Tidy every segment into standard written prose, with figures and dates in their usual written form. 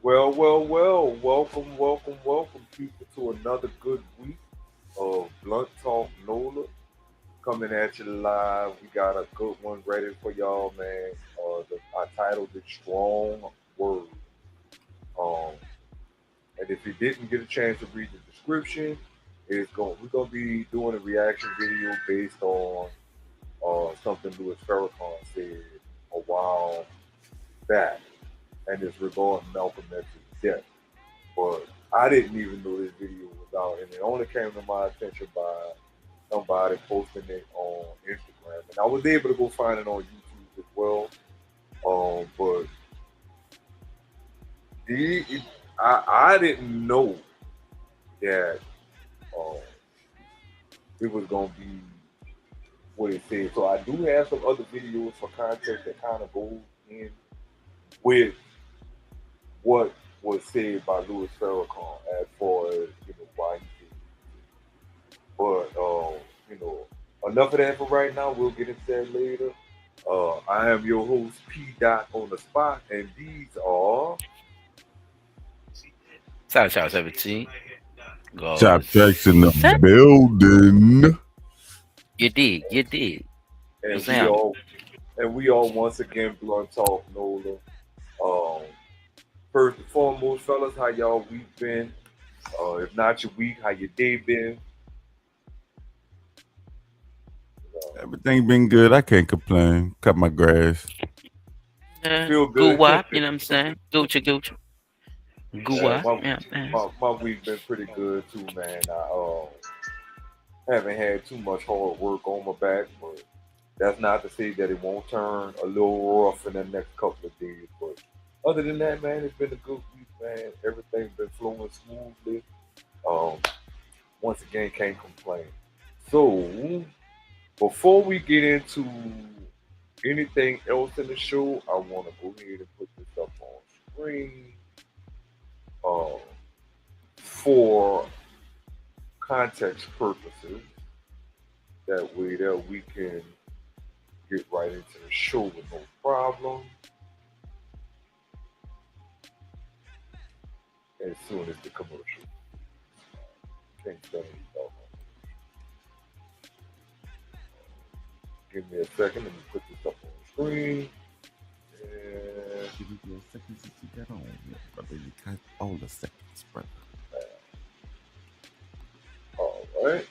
Well. Welcome, people, to another good week of Blunt Talk NOLA. Coming at you live. We got a good one ready for y'all, man. I titled it Strong Word. Um, and if you didn't get a chance to read the description, we're gonna be doing a reaction video based on something Louis Farrakhan said a while back, and it's regarding Malcolm X's death. But I didn't even know this video was out, and it only came to my attention by somebody posting it on Instagram, and I was able to go find it on YouTube as well. But the, it, I didn't know that um, it was gonna be what it said. So I do have some other videos for context that kind of goes in with what was said by Louis Farrakhan as far as why he did. But enough of that for right now. We'll get into that later. I am your host P Dot on the spot, and these are, South 17 Top goes. tracks in the building. You did. and What's we down? all and we all once again Blunt Talk Nola. Um, First and foremost, fellas, how y'all week been? If not your week, how your day been? Uh, Everything been good. I can't complain. Cut my grass. you feel Goo good? wop, you know what I'm saying? Gucci. Goo Yeah, wop, yeah, man. my week been pretty good too, man. I haven't had too much hard work on my back, but that's not to say that it won't turn a little rough in the next couple of days. But other than that, man, it's been a good week, man. Everything's been flowing smoothly. Um, Once again, can't complain. So, before we get into anything else in the show, I want to go ahead and put this up on screen uh, for context purposes. That we can get right into the show with no problem as soon as the commercial. Can't stand these doggone. Give me a second. Let me put this up on screen. And Give me a second to see that on. Brother, you got all the seconds, brother. all right.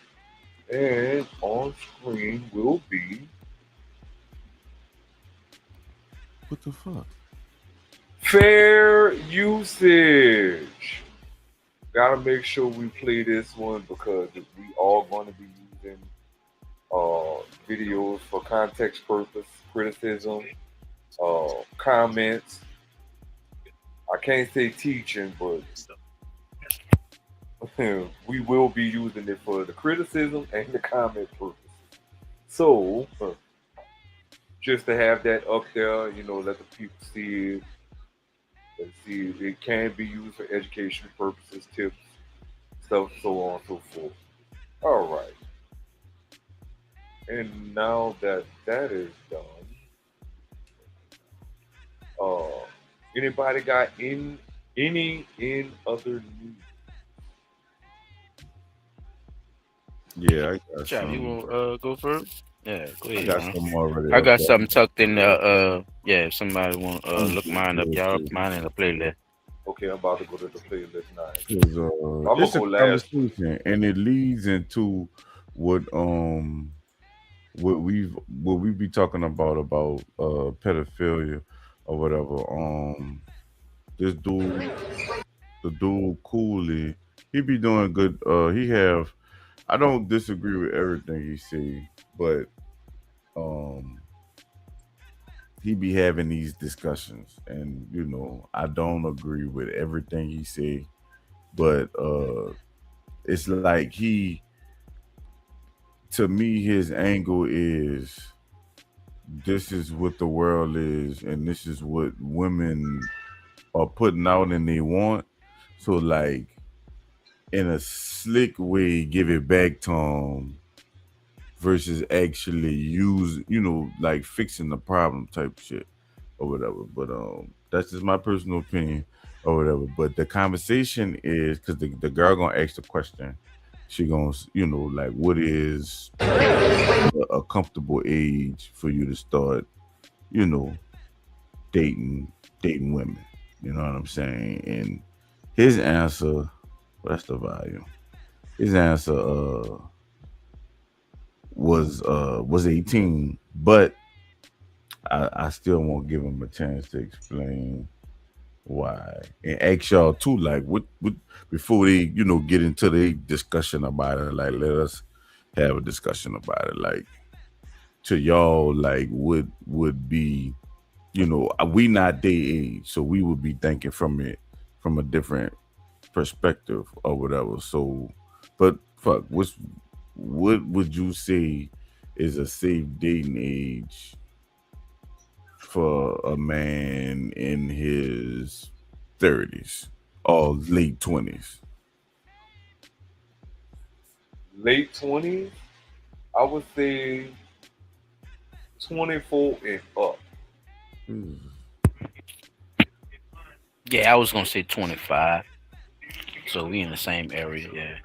And on screen will be What the fuck? fair usage. Gotta make sure we play this one because we all going to be using videos for context purpose, criticism, comments. I can't say teaching, but we will be using it for the criticism and the comment purpose. So, just to have that up there, let the people see it. Let's see, it can be used for education purposes, tips, stuff, so on and so forth. All right. And now that that is done, uh, anybody got any other news? Yeah, I got Chop, you some. want go first? Yeah, go I ahead, got man. some already I up got there. something tucked in there. Yeah, if somebody want I'm look just mine up, real y'all quick. mine in the playlist. Okay, I'm about to go to the playlist now. 'Cause, I'm gonna it's go a last first. conversation, and it leads into what what we be talking about pedophilia or whatever. This dude, the dude Cooley, he be doing good. He have I don't disagree with everything he say, but um he be having these discussions, and I don't agree with everything he say, but it's like he to me his angle is this is what the world is, and this is what women are putting out and they want. So like in a slick way, give it back to them versus actually use, like fixing the problem type shit. or whatever. But that's just my personal opinion or whatever. But the conversation is because the girl gonna ask the question. She gonna like what is a comfortable age for you to start you know dating women. You know what I'm saying? And his answer, that's the volume. His answer was 18, but I still won't give him a chance to explain why. And ask y'all too, like what before they, get into the discussion about it, like let us have a discussion about it. Like to y'all, like what would be, we not day age, so we would be thinking from it from a different perspective or whatever. So, but fuck, what would you say is a safe dating age for a man in his 30s or late 20s? Late 20s, I would say 24 and up. Hmm. Yeah, I was gonna say 25. So we in the same area. Yeah.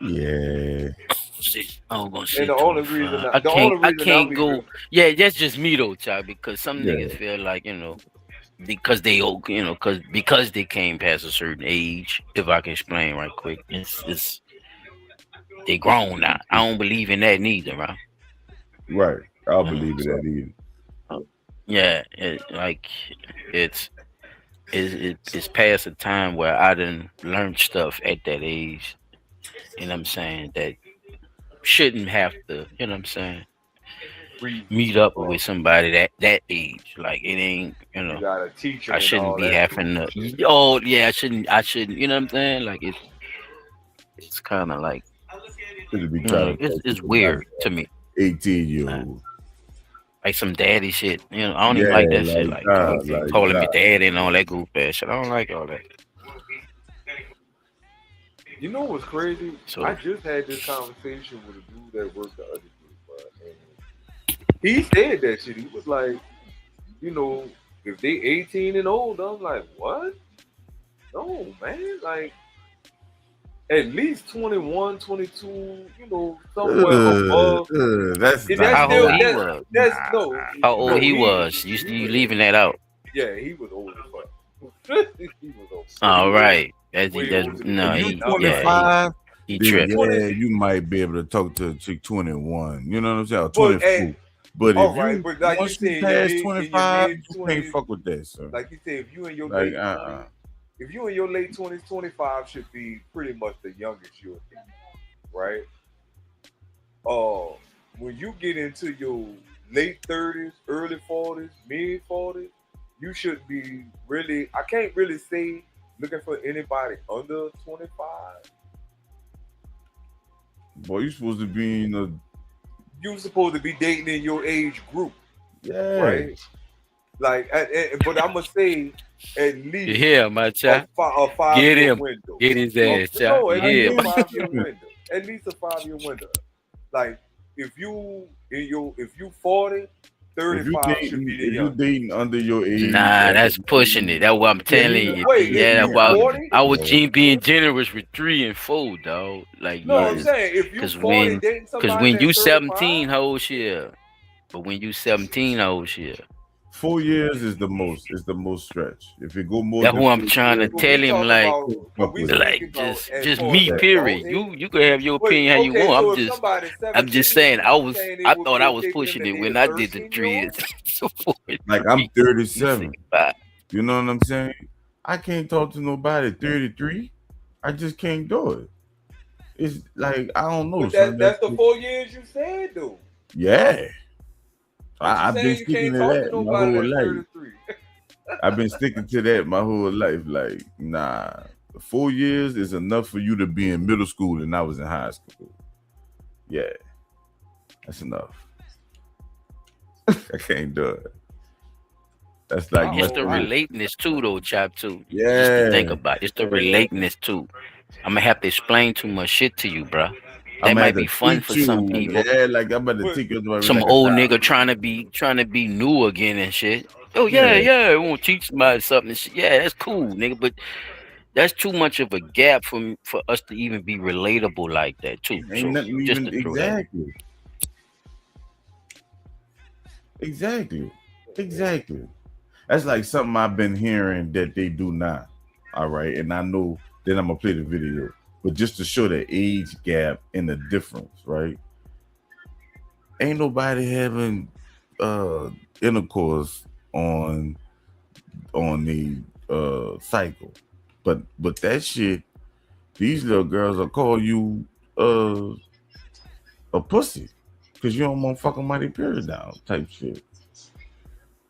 Yeah, I'm gonna And say the only reason, 25. the only I reason I'm can't even go. Yeah, that's just me though, child. Because some niggas yeah, feel like because they old, because they came past a certain age. If I can explain right quick, it's they grown now. I don't believe in that neither, right? right. I'll believe it So at either. yeah, it's it's past a time where I didn't learn stuff at that age. You know what I'm saying? That shouldn't have to. You know what I'm saying? read. Meet up with somebody that age. Like it ain't. You gotta teach I them and shouldn't all be that having stupid to. shit. Oh yeah, I shouldn't. You know what I'm saying? Like it's kind of like To be trying to talk to it's somebody weird to me. 18-year Uh, old. like some daddy shit. I don't even Yeah, like that shit. like Like God, like calling me God. daddy and all that goof ass shit. I don't like all that. You know what's crazy? I So just had this conversation with a dude that worked the other day, bro, and he said that shit. He was like, you know, if they 18 and old, I'm like, what? No, man. Like, at least 21, 22, somewhere above. That's And not that's how still, old he nah, was? that's nah. no, How old he he, was? he You was, leaving that out? yeah, he was old as fuck. He was old, All way, right. way That's older than no. If me. you He I'm yeah. like, 25, He then tripped. twenty. yeah, you might be able to talk to a chick 21. You know what I'm saying? Or But at 24. But all if right, you but like you once you said, pass in your 25, mid you can't twenties, fuck with that, sir. like you said, if you in your Like late uh-uh. 20s, if you in your late 20s, 25 should be pretty much the youngest you'll be, right? Uh, when you get into your late 30s, early 40s, mid 40s, you should be really. I can't really say looking for anybody under 25. Boy, you supposed to be in a You supposed to be dating in your age group, yeah. right? Like, but I'm gonna say at You least hear him, my child? a five Get year him. window. Get his ass, child. No, You at I least hear a him? mean, 5 year window. At least a 5 year window. Like if you 40, if you 35 should be dating the if you youngest. dating under your age, Nah, that's pushing it. That's what I'm yeah, telling you. Wait, if Yeah, that's you why 40, I was bro. being generous with 3 and 4, dog. Like, no, I'm yeah, saying if you cause 40 when, dating cause somebody when that's you 35, 17, how old she is? But when you 17, how old she is? 4 years is the most. Is the most stretch. If it go more That's than what I'm four trying to years, but tell we him. talking Like, about, but fuck we with it. speaking like about as just far as me. Yeah. adult Period. age. You can have your Wait, opinion how you okay, want. so if somebody's I'm just 17, saying. you saying it I would thought be I was okay for them pushing to it date a when I did the 13 year 3 old? and so 4 and Like 3. I'm You say 37. goodbye. You know what I'm saying? I can't talk to nobody 33. I just can't do it. It's like I don't know, But son. that's the 4 years you said though. Yeah. But you I've been saying you sticking can't to talk to that my nobody whole that's life. 33. I've been sticking to that my whole life. Like, nah, 4 years is enough for you to be in middle school and I was in high school. Yeah, that's enough. I can't do it. That's like It's the I messing with. relateness too, though, chap. Too. Just to think Yeah. about it. It's the relateness too. I'm gonna have to explain too much shit to you, bruh. That I'm gonna might have be to fun teach for some you. people. Yeah, like I'm about to But take you to Some like a old child. nigga trying to be new again and shit. Oh yeah, Yeah, yeah. I want to teach somebody something. And shit. Yeah, that's cool, nigga. But that's too much of a gap for us to even be relatable like that too. ain't So nothing just even to throw that. exactly, exactly. That's like something I've been hearing that they do now. All right, and I know that I'm gonna play the video, but just to show the age gap and the difference, right? Ain't nobody having uh intercourse on the cycle, but that shit, these little girls will call you uh a pussy because you don't want fucking money period down type shit.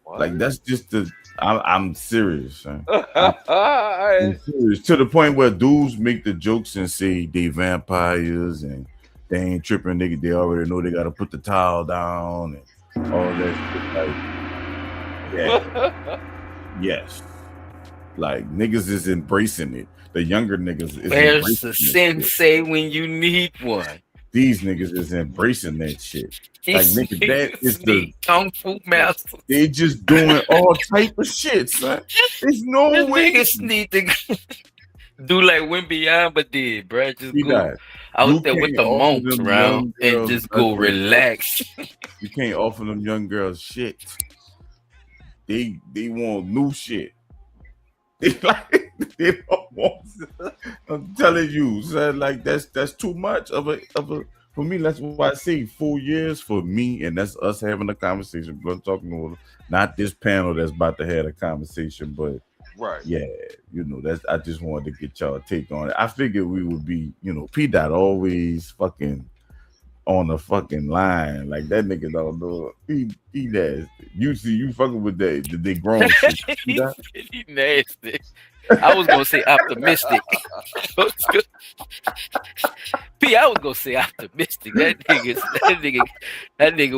Like what? that's just the I'm serious, son. I'm I- serious to the point where dudes make the jokes and say they vampires and they ain't tripping. They already know they got to put the towel down and all that shit. Like, yeah, yes. Like niggas is embracing it. The younger niggas is Where's embracing the this shit. sensei when you need one? These niggas is embracing that shit. Like These nigga, that is niggas the need kung fu masters. they just doing all type of shit, son. There's no This way. niggas need to do like Wimbyamba did, bro. Just See go that out you there with can't the offer monks them around young and girls just go nothing. relax. You can't offer them young girls shit. They want new shit. They like they don't want. I'm telling you, son, like that's too much of a for me. That's why I say 4 years for me, and that's us having a conversation. Blood talking over, not this panel that's about to have a conversation, but right. yeah, that's I just wanted to get y'all take on it. I figured we would be, P dot always fucking on the fucking line. Like that nigga don't know. He nasty. You see you fucking with that they grown shit. P He's dot. pretty nasty. I was gonna say optimistic. P, I was gonna say optimistic. That nigga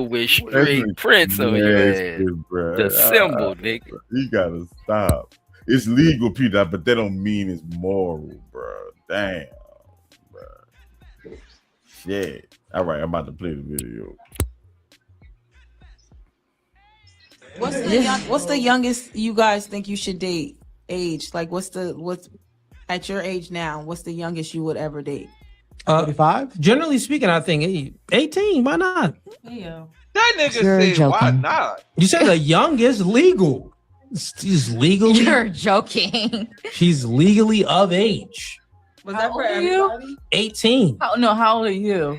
went That straight nigga Prince on your ass. nasty, The bro. symbol, nigga. He gotta stop. It's legal, P dot, but that don't mean it's moral, bro. Damn, bro. Shit. All right, I'm about to play the video. What's the youngest you guys think you should date age? Like what's at your age now, what's the youngest you would ever date? 45. Generally speaking, I think 18. Why not? Yeah. That nigga You're said, "Why joking. not?" You said the youngest legal. She's legally. You're joking. She's legally of age. Was How that for old are you? everybody? 18. How old are you?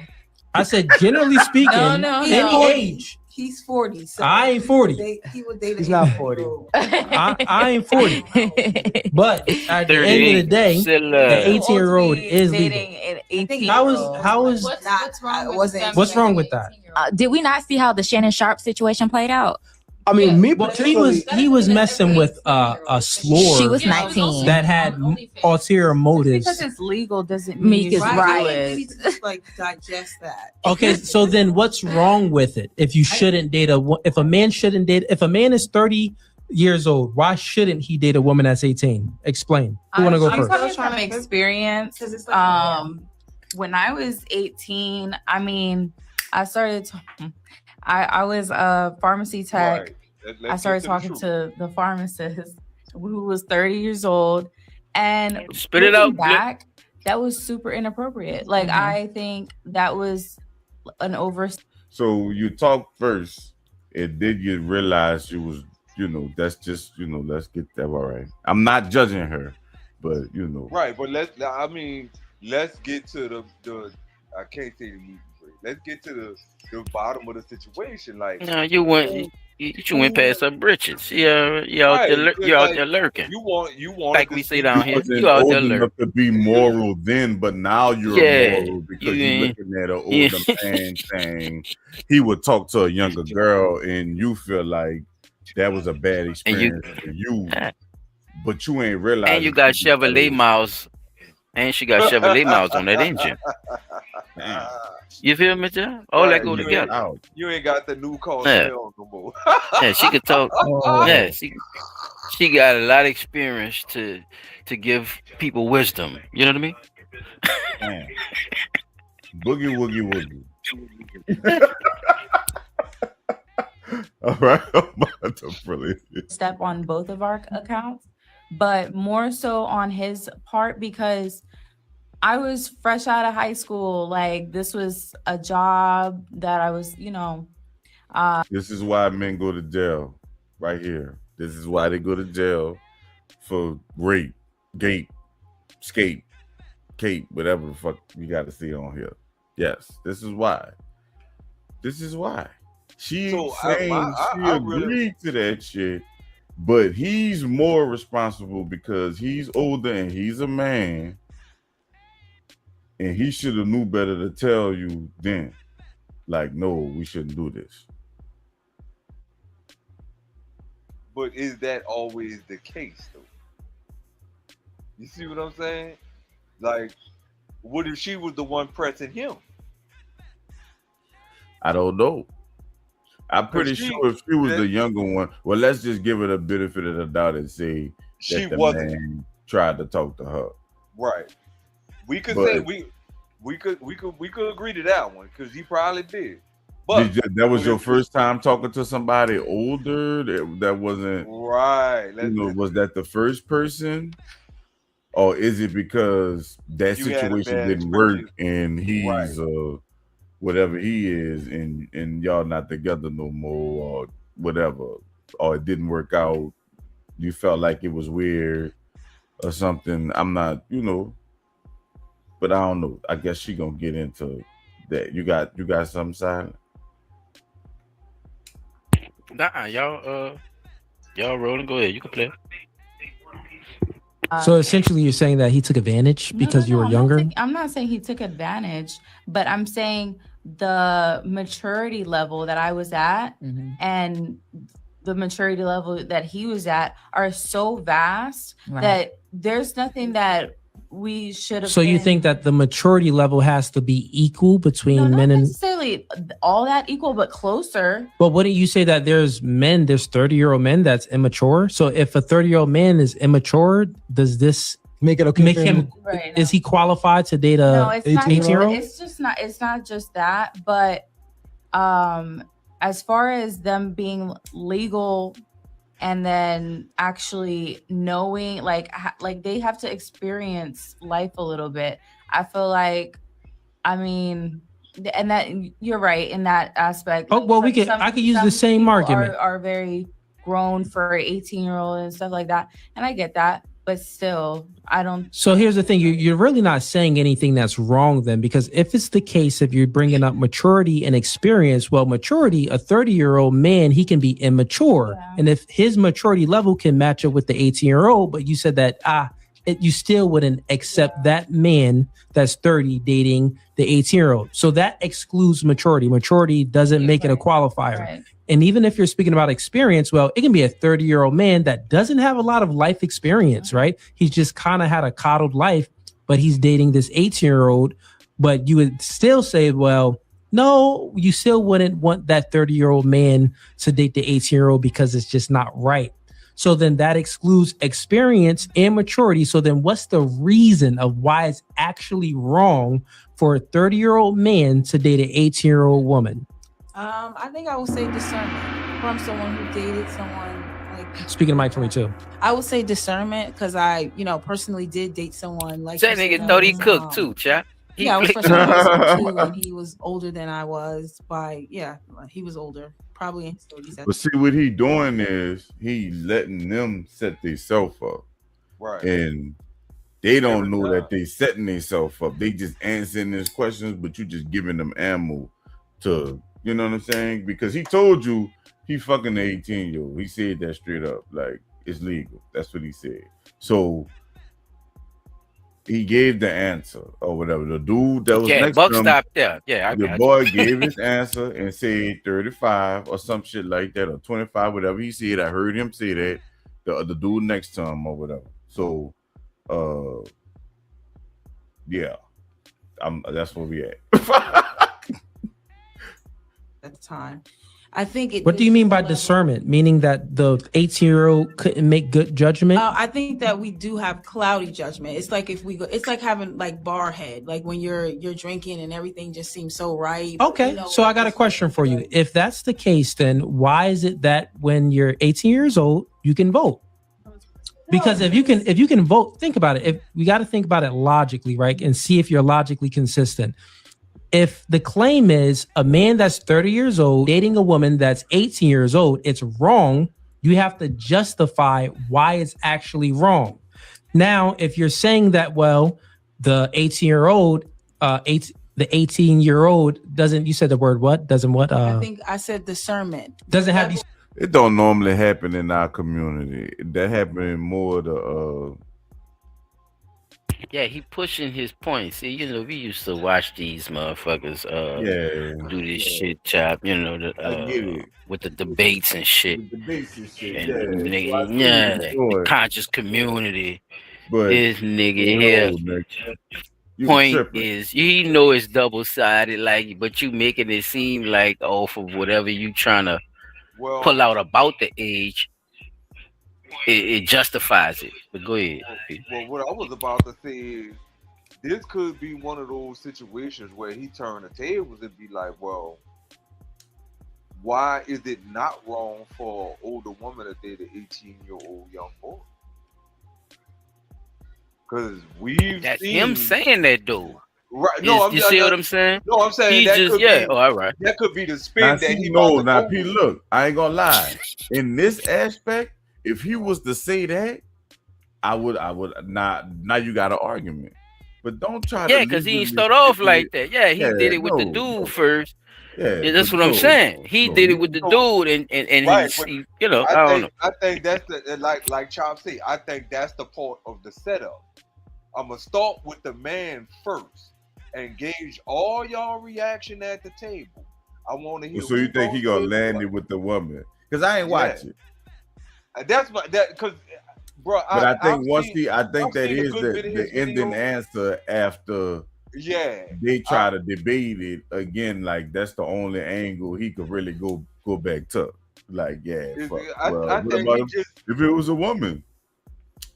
I said generally speaking, No, any no. age. He's 40. So I ain't 40. he would date. He's not 40. I ain't 40. But at the end of the 38. day, Still, the 18-year-old is legal. dating an 18. How is What's wrong with them what's wrong with that? Did we not see how the Shannon Sharp situation played out? I mean, me Well, particularly, he was messing with a slur She was 19. that had ulterior motives. Because it's legal doesn't Meek mean is you right. do You it. need to like digest that. Okay, so then what's wrong with it? If you shouldn't date if a man is 30 years old, why shouldn't he date a woman that's 18? Explain. Who want to go I'm first? talking from experience. 'Cause it's like- When I was 18, I mean, I started. I was a pharmacy tech. Right. Let's I get started the talking truth. to the pharmacist who was 30 years old, and Spit it looking out, Blip. back, that was super inappropriate. Like I think that was an over. So you talk first, and then you realize you was, that's just, let's get that all right. I'm not judging her, but Right, but let's get to the I can't say the meat and bread. Let's get to the bottom of the situation. Like No, you went past her britches. You out there, because, you out like, there lurking. you want Like we say down you here, wasn't you out old there enough lurking. to be moral then, but now you're Yeah, moral because you you're ain't- looking at an older yeah. man saying he would talk to a younger girl, and you feel like that was a bad experience for you, but you ain't realized. And you got Chevrolet miles, and she got Chevrolet miles on that engine. You feel me, John? All that Right, go you together. out. you ain't got the new car Yeah. smell no more. Yeah, she could talk. Oh. Yeah, she got a lot of experience to give people wisdom. You know what I mean? Man. Boogie woogie woogie. All right, I'm about to brilliant. Step on both of our accounts, but more so on his part because I was fresh out of high school. Like this was a job that I was, This is why men go to jail, right here. This is why they go to jail for rape, gape, scape, cape, whatever the fuck you got to see on here. Yes, this is why. This is why. She So, saying she I agreed really, to that shit, but he's more responsible because he's older and he's a man, and he should have knew better to tell you then, like, no, we shouldn't do this. but is that always the case though? You see what I'm saying? Like, what if she was the one pressing him? I don't know. I'm Cause pretty sure if she was the younger one, well, let's just give it a benefit of the doubt and say she that the wasn't man tried to talk to her. right. We could But say we could agree to that one because he probably did. But that was your if- first time talking to somebody older. That wasn't, right. was that the first person, or is it because that You had a situation bad didn't work experience. and Right. he's whatever he is, and y'all not together no more, or whatever, or it didn't work out? You felt like it was weird or something. I'm not, but I don't know. I guess she gonna get into that. You got something silent? Nah, y'all rolling. Go ahead. You can play. So essentially, you're saying that he took advantage because you were younger. I'm not saying he took advantage, but I'm saying the maturity level that I was at and the maturity level that he was at are so vast that there's nothing that we should have. So you think that the maturity level has to be equal between men not and? necessarily all that equal, but closer. Well, wouldn't you say that there's 30-year-old men that's immature? So if a 30-year-old man is immature, does this make it okay? Make him? Right, is he qualified to date No, a it's not. 18-year-old? It's just not. It's not just that, but as far as them being legal and then actually knowing, like they have to experience life a little bit. I feel like, I mean, and that you're right in that aspect. Oh, well, I could use the same people argument. Are very grown for an 18-year-old and stuff like that, and I get that. But still, I don't. So here's the thing: you're really not saying anything that's wrong then, because if it's the case, if you're bringing up maturity and experience, well, maturity, a 30-year-old man, he can be immature, and if his maturity level can match up with the 18-year-old, but you said that you still wouldn't accept that man that's 30 dating the 18-year-old. So that excludes maturity. Maturity doesn't make it a qualifier. Right. And even if you're speaking about experience, well, it can be a 30-year-old man that doesn't have a lot of life experience, right? He's just kind of had a coddled life, but he's dating this 18-year-old. But you would still say, well, no, you still wouldn't want that 30-year-old man to date the 18-year-old because it's just not right. So then that excludes experience and maturity. So then what's the reason of why it's actually wrong for a 30-year-old man to date an 18-year-old woman? I think I would say discernment from someone who dated someone like. Speaking of Mike 22, I would say discernment because I, personally did date someone like that nigga thought he cooked too, chap. Yeah, I was fresh out of high school too, and he was older than I was he was older, probably in his 30s. But see, what he doing is he letting them set themselves up, right? And they don't know that they setting themselves up. They just answering his questions, but you just giving them ammo to. You know what I'm saying? Because he told you he fucking the 18-year-old. He said that straight up. Like, it's legal. That's what he said. So he gave the answer or whatever. The dude that was next Buck to him, stopped there. Yeah, the boy gave his answer and said 35 or some shit like that, or 25, whatever he said. I heard him say that. The dude next to him or whatever. So yeah. That's where we at. At the time. I think it. What do you mean by discernment? Meaning that the 18-year-old couldn't make good judgment? I think that we do have cloudy judgment. It's like if we go, it's like having like bar head, like when you're drinking and everything just seems so right. Okay, so I got a question for you. If that's the case, then why is it that when you're 18 years old, you can vote? Because if you can vote, think about it. If we got to think about it logically, right, and see if you're logically consistent. If the claim is a man that's 30 years old dating a woman that's 18 years old, it's wrong. You have to justify why it's actually wrong. Now, if you're saying that, well, the 18-year-old, the 18-year-old doesn't, you said the word what? Doesn't what? I think I said discernment. Doesn't have these. It don't normally happen in our community. That happen more the Yeah, he pushing his point. See, we used to watch these motherfuckers do this shit chop, I get it. with the debates and shit. The debates and shit. And Yeah. the conscious community. But This nigga here. Point is, you know it's double sided, like, but you making it seem like off of whatever you trying to pull out about the age, it justifies it. But go ahead. Well, what I was about to say is, this could be one of those situations where he turned the tables and be like, well, why is it not wrong for an older woman to date an 18-year-old young boy? Because that's him saying that though. Right? No, you see what I'm saying? No, I'm saying he that just could yeah. be, Oh, all right. That could be the spin now, that he. No, now P, look, I ain't gonna lie. In this aspect, if he was to say that, I would not. Now you got an argument, but don't try to. Yeah, because he didn't start off like that. Yeah, he did it with the dude first. Yeah, that's what I'm saying. He did it with the dude, and right, he, I don't know. I think that's the like Chop said. I think that's the part of the setup. I'm gonna start with the man first and gauge all y'all reaction at the table. I want to hear. So you think he gonna land it with the woman? Because I ain't watching. That's because, bro. But I think I think that is the ending answer after. Yeah, they try to debate it again. Like that's the only angle he could really go back to. Like, yeah. I think if it was a woman,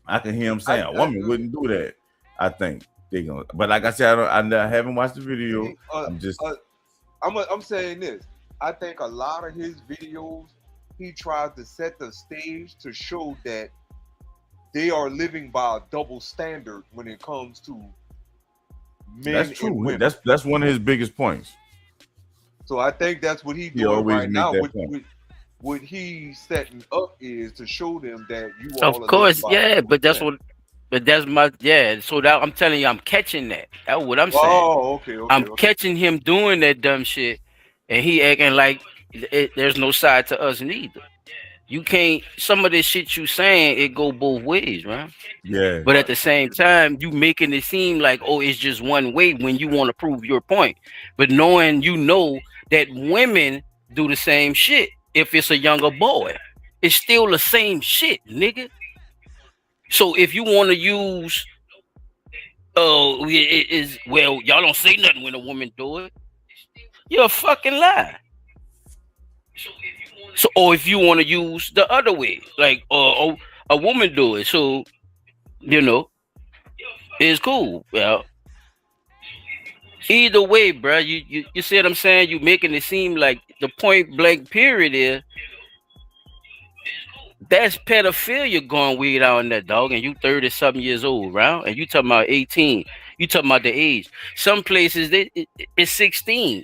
I can hear him saying a woman wouldn't do that. I think they gonna. But like I said, I haven't watched the video. I'm saying this. I think a lot of his videos, he tries to set the stage to show that they are living by a double standard when it comes to men. That's true. And women. That's one of his biggest points. So I think that's what he's doing right now. What he's setting up is to show them that you all. Of course, yeah, but that's what. But that's my So that I'm telling you, I'm catching that. That's what I'm saying. Oh, okay. I'm catching him doing that dumb shit, and he acting like there's no side to us neither. You can't. Some of this shit you saying, it go both ways, man. Yeah. But at the same time, you making it seem like, oh, it's just one way when you want to prove your point. But knowing that women do the same shit. If it's a younger boy, it's still the same shit, nigga. So if you want to use, y'all don't say nothing when a woman do it. You're a fucking lie. So, or if you want to use the other way, like a woman do it, so it's cool. Well, either way, bro, you see what I'm saying? You making it seem like the point blank period is. That's pedophilia going weird out in that dog, and you 30-something years old, right? And you talking about 18. You talking about the age. Some places it's 16.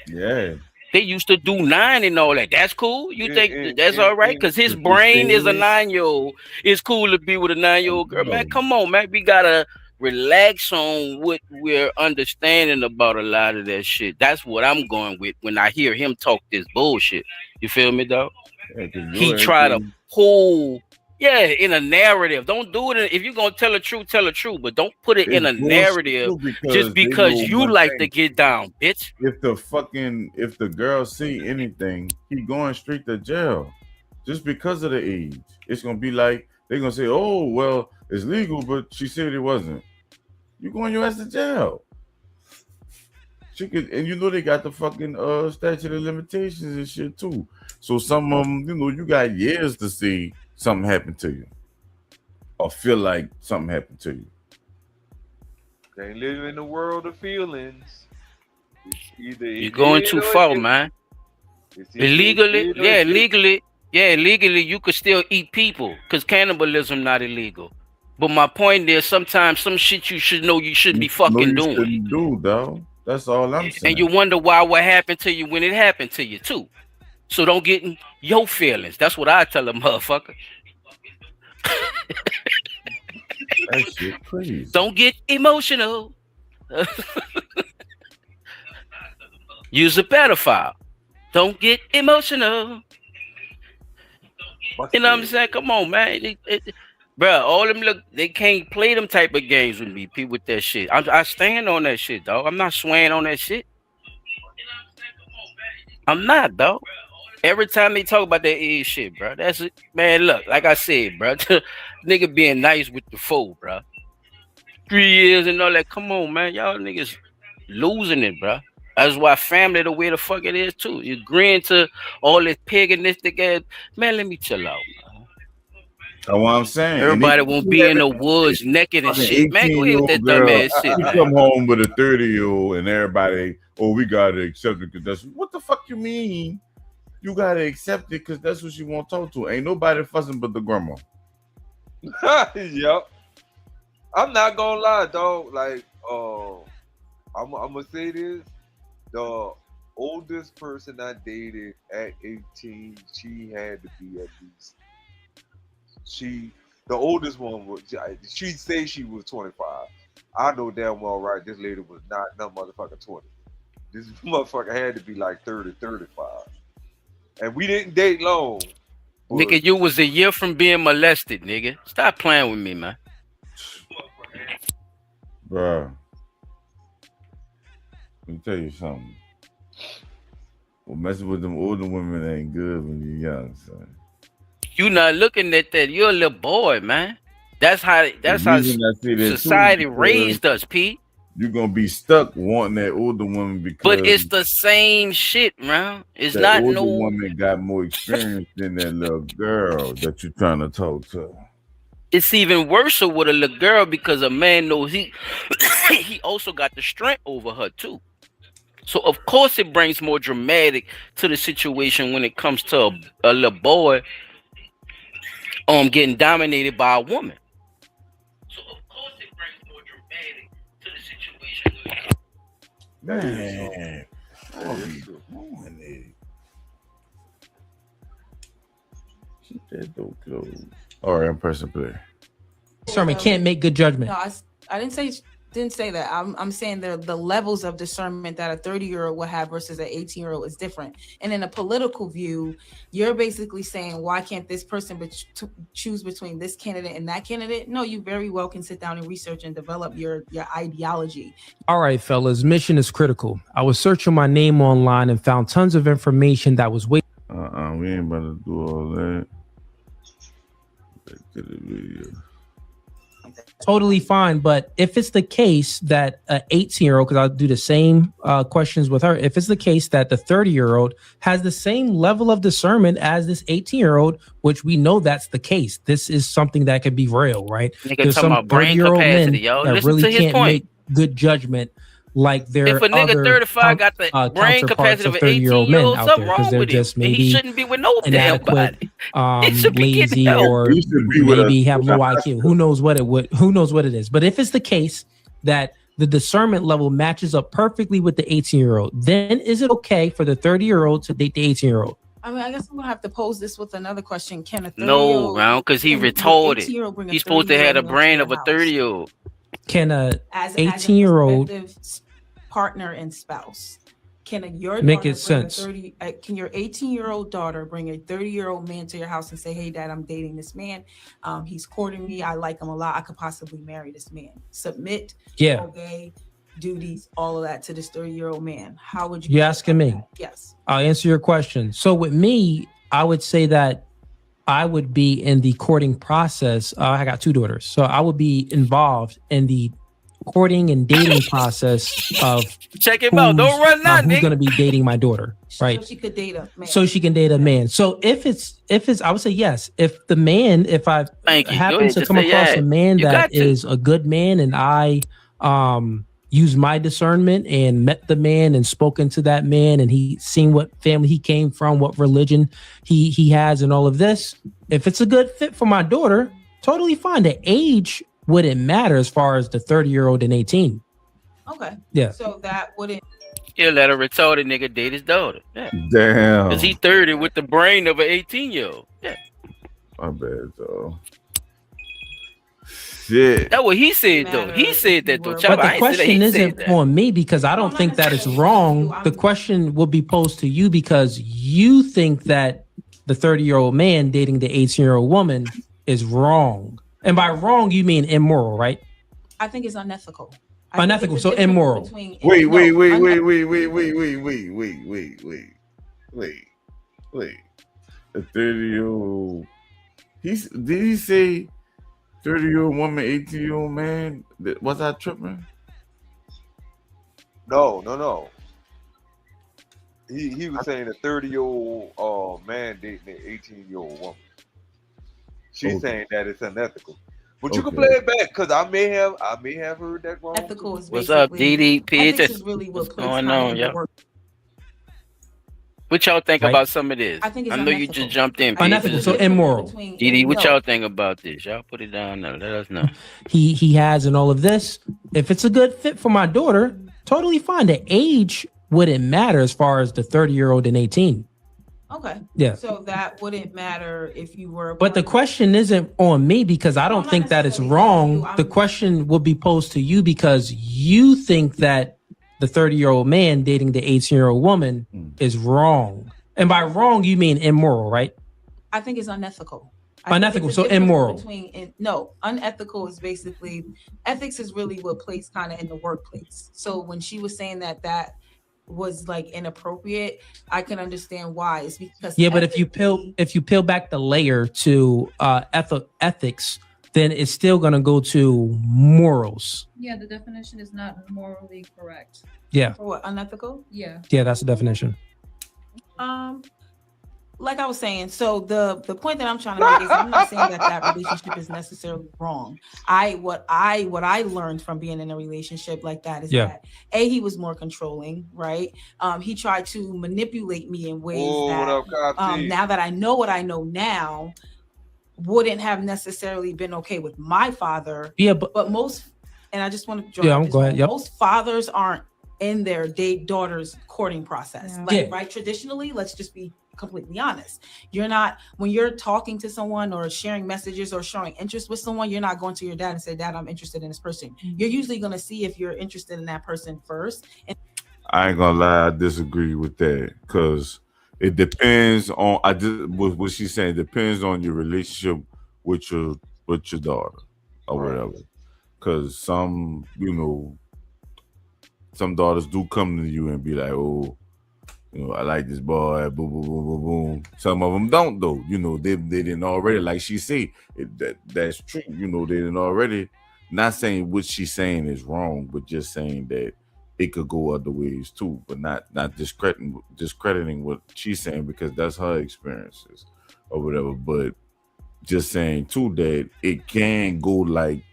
Yeah. They used to do 9 and all that. That's cool. You think that's all right? Because his brain is a 9-year-old. It's cool to be with a 9-year-old girl. Man, come on, man. We gotta relax on what we're understanding about a lot of that shit. That's what I'm going with when I hear him talk this bullshit. You feel me, dog? Yeah, he try to pull in a narrative. Don't do it if you're gonna tell the truth, but don't put it in a narrative just because you like to get down, bitch. If the girl see anything, he going straight to jail just because of the age. It's gonna be like they're gonna say, oh well, it's legal, but she said it wasn't. You going your ass to jail. She could, and you know they got the fucking statute of limitations and shit too. So some of them, you know, you got years to see something happen to you, or feel like something happened to you. Can't live in the world of feelings. It's either You're it going did too or it far, didn't. man. It's either it Illegally, did or yeah, it didn't. legally, you could still eat people because cannibalism not illegal. But my point is, sometimes some shit you should know you shouldn't be No, fucking you doing, shouldn't do, dog. That's all I'm and you saying. wonder why what happened to you when it happened to you too. So don't get in your feelings. That's what I tell a motherfucker. That shit crazy. Don't get emotional. Use a pedophile. Don't get emotional. You know what I'm saying? Come on, man. Bro, all them look, they can't play them type of games with me, people, with that shit. I stand on that shit, dog. I'm not swaying on that shit. I'm not, dog. Every time they talk about that age shit, bro, that's it. Man, look, like I said, bro, nigga being nice with the foe, bro. 3 years and all that. Come on, man. Y'all niggas losing it, bro. That's why family the way the fuck it is, too. You agreeing to all this paganistic ass. Man, let me chill out, man. That's what I'm saying. Everybody won't be in the woods naked and shit. Man, go ahead with that 18-year-old dumb girl, ass shit, you man. come home with a 30-year-old and everybody, oh, we gotta accept it because that's what the fuck you mean? You gotta accept it because that's what she want to talk to. Ain't nobody fussing but the grandma. Yep. I'm not gonna lie, dog. Like, I'm gonna say this: the oldest person I dated at 18, she had to be at least. The oldest one was. She say she was 25. I know damn well right. This lady was not no motherfucking 20. This motherfucker had to be like 30, 35. And we didn't date long. Nigga, you was a year from being molested, nigga. Stop playing with me, man. Bruh. Let me tell you something. Well, messing with them older women ain't good when you're young, son. You not looking at that. You're a little boy, man. That's how society raised us, Pete. You're gonna be stuck wanting that older woman because but it's the same shit, man. It's that not older no woman got more experience than that little girl that you're trying to talk to. It's even worse with a little girl because a man knows he he also got the strength over her too. So of course it brings more dramatic to the situation when it comes to a little boy getting dominated by a woman. So of course it brings more dramatic to the situation. Man, what are you doing? Keep that door closed. All right, in-person player. Discernment can't make good judgment. No, I didn't say that. I'm saying the levels of discernment that a 30-year-old will have versus an 18-year-old is different. And in a political view, you're basically saying, why can't this person choose between this candidate and that candidate? No, you very well can sit down and research and develop your ideology. All right, fellas, mission is critical. I was searching my name online and found tons of information that was way. We ain't about to do all that. Back to the video. Totally fine, but if it's the case that an 18-year-old, because I'll do the same questions with her, if it's the case that the 30-year-old has the same level of discernment as this 18-year-old, which we know that's the case, this is something that could be real, right? There's some 30-year-old men that really can't make good judgment like there if a nigga other 35 got the brain capacity of an 18-year-old out there because they're just maybe he shouldn't be with no damn body. Lazy or maybe have low IQ. Who knows what it is? But if it's the case that the discernment level matches up perfectly with the 18-year-old, then is it okay for the 30-year-old to date the 18-year-old? I mean, I guess I'm gonna have to pose this with another question. Can a 30-year-old no, round because he retarded. He's supposed to have the brain of a 30-year-old. Can a 18-year-old partner and spouse, can your 18-year-old daughter bring a 30-year-old man to your house and say, hey dad, I'm dating this man, he's courting me, I like him a lot, I could possibly marry this man, submit, obey, duties, all of that to this 30-year-old man? How would you asking me? Yes, I'll answer your question. So with me, I would say that I would be in the courting process. I got 2 daughters, so I would be involved in the courting and dating process of Check him out. Don't run now, who's going nigga. to be dating my daughter, right? So she could date a man. So she can date a man. So if it's, I would say yes. If the man, if I Thank you. Go happen ahead, to just come say across yeah. a man You that got to. is a good man, and I use my discernment and met the man and spoken to that man, and he seen what family he came from, what religion he has, and all of this. If it's a good fit for my daughter, totally fine. The age wouldn't matter as far as the 30-year-old and 18. Okay. Yeah. So that wouldn't. He'll let a retarded nigga date his daughter. Yeah. Damn. Because he's 30 with the brain of an 18-year-old. Yeah. My bad, though. Shit. That's what he said, though. He said that, though. But Chopper, the I ain't say that. question He isn't said that. on me because I don't think that it's wrong. The question will be posed to you because you think that the 30-year-old man dating the 18-year-old woman is wrong. And by wrong, you mean immoral, right? I think it's unethical. Unethical, so immoral. Wait. A 30-year-old. Did he say 30-year-old woman, 18-year-old man? Was I tripping? No. He was saying a 30-year-old man dating an 18-year-old woman. She's saying that it's unethical. But you can play it back because I may have heard that wrong. Ethical is What's up, basically- DD? ethics is really what What's plays going kind of on, into y'all? work. What y'all think Right. about some of this? I think it's know you unethical. just jumped in. Unethical, so immoral. DD, what y'all think about this? Y'all put it down there. Let us know. He has and all of this. If it's a good fit for my daughter, totally fine. The age wouldn't matter as far as the 30-year-old and 18. Okay. Yeah. So that wouldn't matter if you were. But the question isn't on me because I don't not think that it's necessarily wrong. you. The question will be posed to you because you think that the 30-year-old man dating the 18-year-old woman is wrong. And by wrong, you mean immoral, right? I think it's unethical. Unethical, it's a so difference immoral. No, unethical is basically ethics is really what plays kind of in the workplace. So when she was saying that was like inappropriate, I can understand why. It's because But if you peel back the layer to ethics, then it's still gonna go to morals. Yeah, the definition is not morally correct. Yeah. For what, unethical? Yeah. Yeah, that's the definition. Like I was saying, so the point that I'm trying to make is I'm not saying that relationship is necessarily wrong. What I learned from being in a relationship like that is that he was more controlling, right? He tried to manipulate me in ways now that I know what I know now wouldn't have necessarily been okay with my father. Yeah, but most, and I just want to draw go ahead. Yep. Most fathers aren't in their daughter's courting process. Right? Traditionally, let's just be completely honest. You're not, when you're talking to someone or sharing messages or showing interest with someone, you're not going to your dad and say, Dad, I'm interested in this person. You're usually going to see if you're interested in that person first. And I ain't gonna lie, I disagree with that because it depends on what she's saying. It depends on your relationship with your daughter or whatever. Because some daughters do come to you and be like, oh, I like this boy, boom, boom, boom, boom, boom. Some of them don't, though. They didn't already, like she said, that's true. They didn't already, not saying what she's saying is wrong, but just saying that it could go other ways too, but not discrediting what she's saying because that's her experiences or whatever. But just saying too that it can go like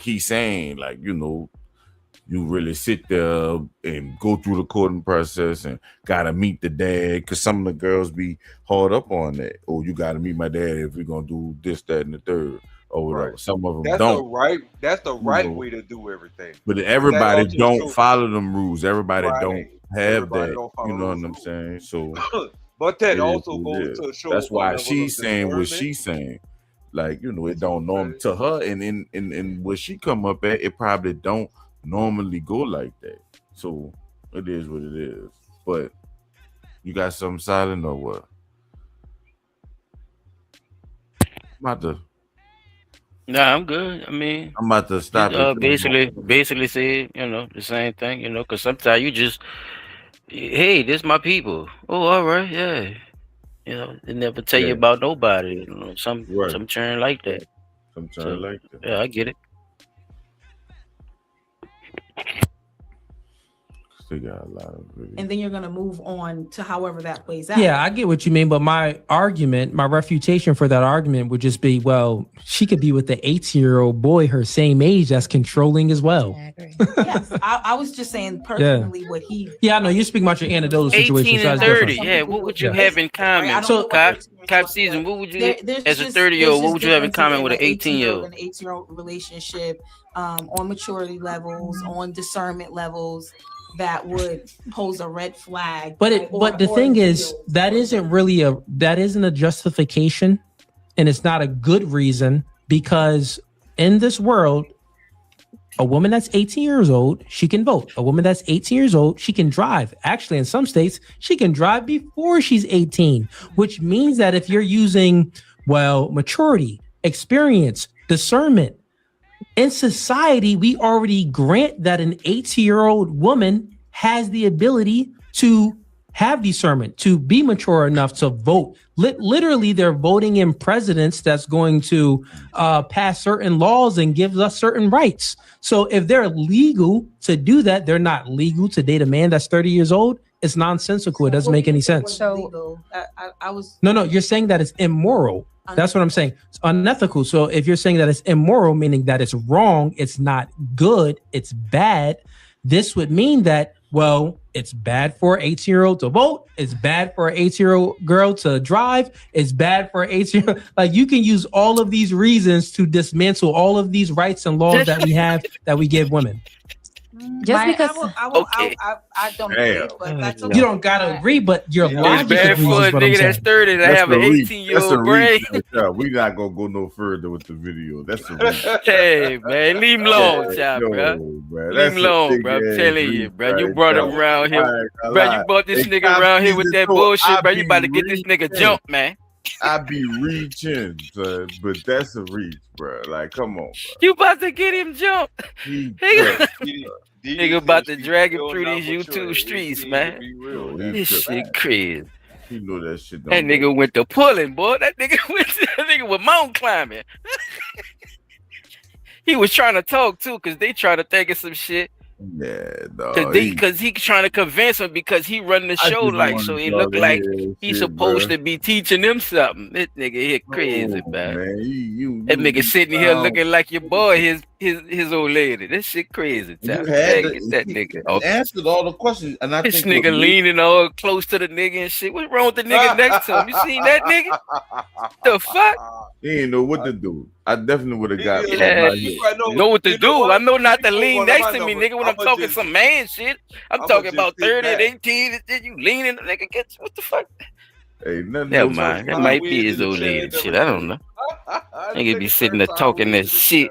he's saying, like, you really sit there and go through the courting process and gotta meet the dad, because some of the girls be hard up on that. Oh, you gotta meet my dad if we're gonna do this, that, and the third, or whatever. Some of them don't. That's the right way to do everything. But everybody don't follow them rules. Everybody don't have that. You know what I'm saying? So, but that also goes to show. That's why she's saying what she's saying. Like, it don't norm to her, and in what she come up at, it probably don't normally go like that. So it is what it is. But you got something silent or what? Nah, I'm good. I mean, I'm about to stop it. Basically said, the same thing, because sometimes you just, hey, this my people. Oh, all right, yeah. They never tell you about nobody. Some churn like that. Some churn like that. Yeah, I get it. Still got a lot of videos. and then you're gonna move on to however that plays out. Yeah, I get what you mean, but my argument, my refutation for that argument would just be, well, she could be with the 18-year-old boy her same age that's controlling as well. I agree. Yes, I was just saying personally what he. Yeah, I know you're speaking about your anecdotal 18 situation. So and that's 30. different. Yeah, what would you Yeah. have in common? I don't So- know what Cop, their experience Cop was, season, but what would you, there's as a just- 30-year-old, there's what would you have in differences common with an an 18-year-old? and 18-year-old relationship, on maturity levels, on discernment levels, that would pose a red flag. But the thing is, that isn't a justification, and it's not a good reason, because in this world, a woman that's 18 years old, she can vote. A woman that's 18 years old, she can drive. Actually, in some states, she can drive before she's 18, which means that if you're using, maturity, experience, discernment, in society, we already grant that an 18-year-old woman has the ability to have discernment, to be mature enough to vote. Literally, they're voting in presidents that's going to pass certain laws and give us certain rights. So if they're legal to do that, they're not legal to date a man that's 30 years old. It's nonsensical. It doesn't make any sense. So I was No, you're saying that it's immoral. That's what I'm saying. It's unethical. So if you're saying that it's immoral, meaning that it's wrong, it's not good, it's bad, this would mean that, it's bad for an 18-year-old to vote. It's bad for an 18-year-old girl to drive. It's bad for an 18-year-old. Like, you can use all of these reasons to dismantle all of these rights and laws that we have that we give women. Just because I don't agree, but that's okay. You don't gotta agree, but your It's logic bad agrees for a is what I'm nigga that's saying. 30 to have an 18-year-old brain. We not gonna go no further with the video. That's a reach. Hey, man, leave him alone, child, bro. Man, Leave him alone, bro. I'm telling you, bro. You brought him around here. Bro, you brought this nigga around here with that bullshit, bro. You about to get this nigga jumped, man. I be reaching, son, but that's a reach, bro. Like, come on, bro. You about to get him jumped. Nigga about to drag him through these YouTube streets, man. This shit crazy. You know that shit. That nigga went to pulling, boy. That nigga was mountain climbing. He was trying to talk too, cause they trying to think of some shit. Yeah, no. Cause he trying to convince him because he run the show like so. It look like he's supposed to be teaching them something. This nigga here crazy, man. That nigga sitting here looking like your boy, his old lady. This shit crazy. That nigga answered all the questions, and I this think nigga leaning all close to the nigga and shit. What's wrong with the nigga next to him? You seen that nigga? The fuck? He didn't know what to do. I definitely would have got. Know what to do. I know not to lean next to me, nigga. When I'm talking some man shit, I'm talking about 30 and 18. And you leaning, the nigga gets what the fuck? Hey, never mind. That might be his old lady shit. I don't know. Nigga be sitting there talking that shit.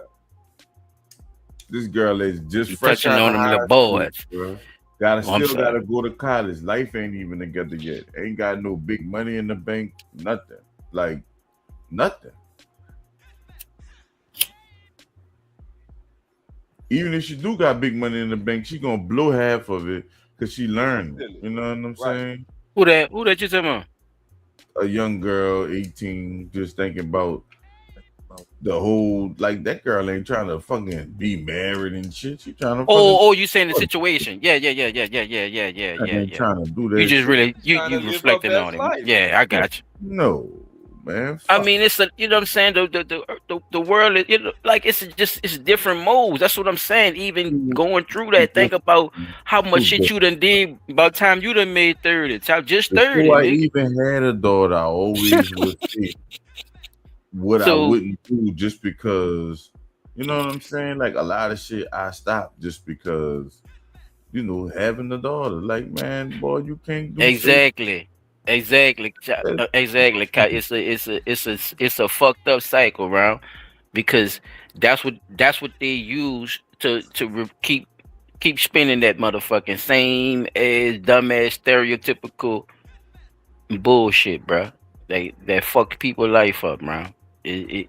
This girl is just fresh touching on them little boys. Still gotta go to college. Life ain't even together yet. Ain't got no big money in the bank. Nothing. Like nothing. Even if she do got big money in the bank, she gonna blow half of it because she learned. You know what I'm saying? Who that you talking about? A young girl, 18, just thinking about the whole, like, that girl ain't trying to fucking be married and shit. She trying to you saying the situation. Yeah. Ain't trying to do that. You just shit. really you reflecting on it. life. Yeah, I got you. No, man. I mean, it's a, you know what I'm saying? The world is, you know, like it's different modes. That's what I'm saying. Even going through that, think about how much shit you done did by the time you done made 30. Just 30. Before I even had a daughter, I always would think what I wouldn't do just because, you know what I'm saying? Like a lot of shit I stopped just because, you know, having a daughter. Like, man, boy, you can't do Exactly. It's a fucked up cycle, bro. Because that's what they use to keep spinning that motherfucking same ass dumbass stereotypical bullshit, bro. That fucked people life up, bro. I'm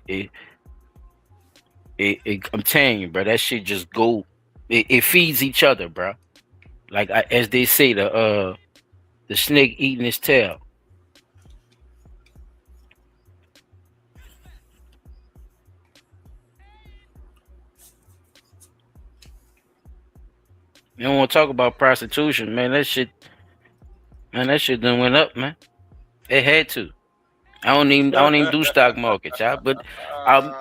telling you, bro, that shit just go. It feeds each other, bro. Like as they say, the snake eating his tail. You don't want to talk about prostitution, man. That shit done went up, man. It had to. I don't even do stock markets, y'all. But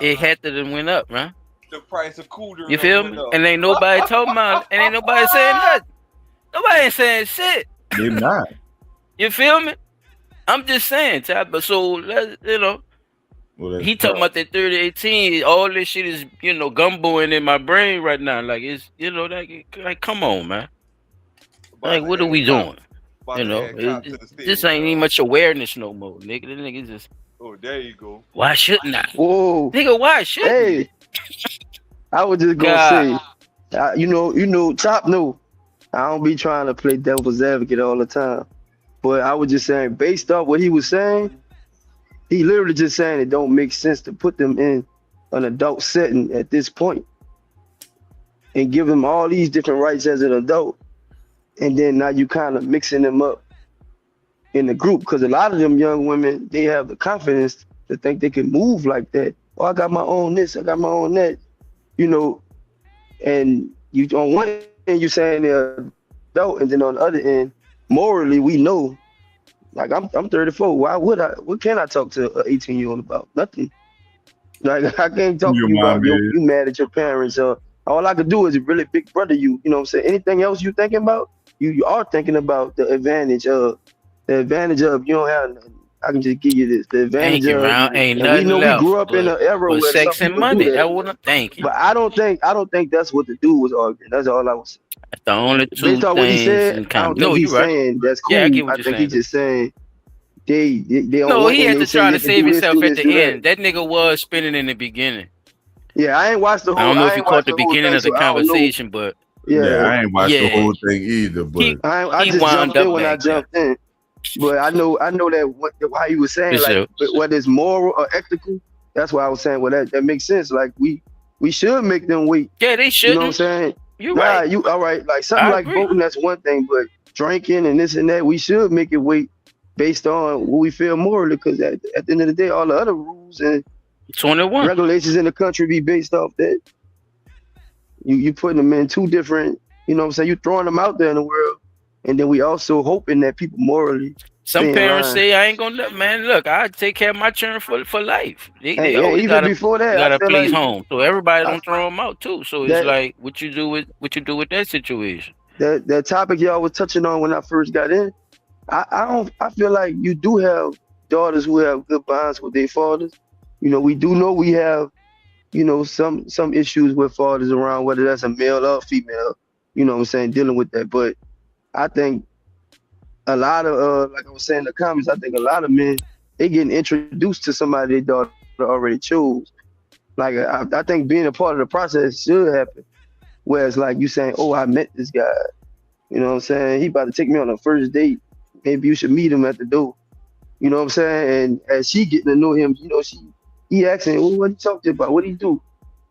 it had to done went up, man. The price of cooler You feel went me? up. And ain't nobody talking about it. And ain't nobody saying nothing. Nobody ain't saying shit. They not. You feel me? I'm just saying, child. But so Well, he that's talking tough. about that 3018. All this shit is, gumboing in my brain right now. Like it's, like come on, man. About Like to what are we add cop, doing? about to add cop to the This stadium, ain't even dog. much awareness no more, nigga. The nigga just Oh, there you go. why shouldn't I? Whoa. Nigga, why shouldn't you? Hey, I was just gonna God, say, Top no. I don't be trying to play devil's advocate all the time, but I was just saying, based off what he was saying, he literally just saying it don't make sense to put them in an adult setting at this point and give them all these different rights as an adult, and then now you kind of mixing them up in the group because a lot of them young women they have the confidence to think they can move like that. Oh, I got my own this, I got my own that, you know, and you on one end you saying they're adult, and then on the other end, morally we know. Like I'm 34. Why would I? What can I talk to an 18-year-old about? Nothing. Like I can't Who talk to your you mom about is? you mad at your parents. All I could do is really big brother you. You know what I'm saying? Anything else you thinking about? You are thinking about the advantage of you don't have nothing. I can just give you this. The thank advantage you, of, round. Ain't and we nothing know we left grew up in but an era where some sex and people do money. that. That what I'm thinking. But I don't think that's what the dude was arguing. That's all I was saying. That's the only Based two on what he things said, in I common. don't No, think you're he's right. saying that's Yeah, I cool. get what I you're think he's saying. just saying they on No, one he end had they to say try they to can save do this, himself do at this, the do that. end. That nigga was spinning in the beginning. Yeah, I ain't watched the I whole. don't know if I you ain't caught watched the the whole beginning thing, of the so I don't know. conversation, but Yeah, Yeah, I ain't watched the yeah, whole thing either, he but I he just wound jumped up in when I back there. jumped in. But I know that how he was For saying like sure. whether it's moral or ethical. That's why I was saying well that makes sense. Like we should make them wait. Yeah, they You know what I'm shouldn't. saying? You're Nah, right. you all right? Like something I like agree. voting, that's one thing, but drinking and this and that, we should make it wait based on what we feel morally. Because at the end of the day, all the other rules and 21. regulations in the country be based off that. You putting them in two different. You know what I'm saying? You throwing them out there in the world, and then we also hoping that people morally Some stay in parents line. say I ain't gonna let man. Look, I take care of my children for life. They And always even got before that, I a feel place like home, so everybody I, don't throw them out too. So it's that like what you do with that situation. that topic y'all was touching on when I first got in. I feel like you do have daughters who have good bonds with their fathers. We do know we have some issues with fathers around whether that's a male or female. You know what I'm saying, dealing with that. But I think a lot of like I was saying in the comments, I think a lot of men they getting introduced to somebody their daughter already chose. Like I think being a part of the process should happen. Whereas like you saying, oh, I met this guy. You know what I'm saying? He about to take me on a first date. Maybe you should meet him at the door. You know what I'm saying? And as she getting to know him, he asking, well, what he talking about? What he do?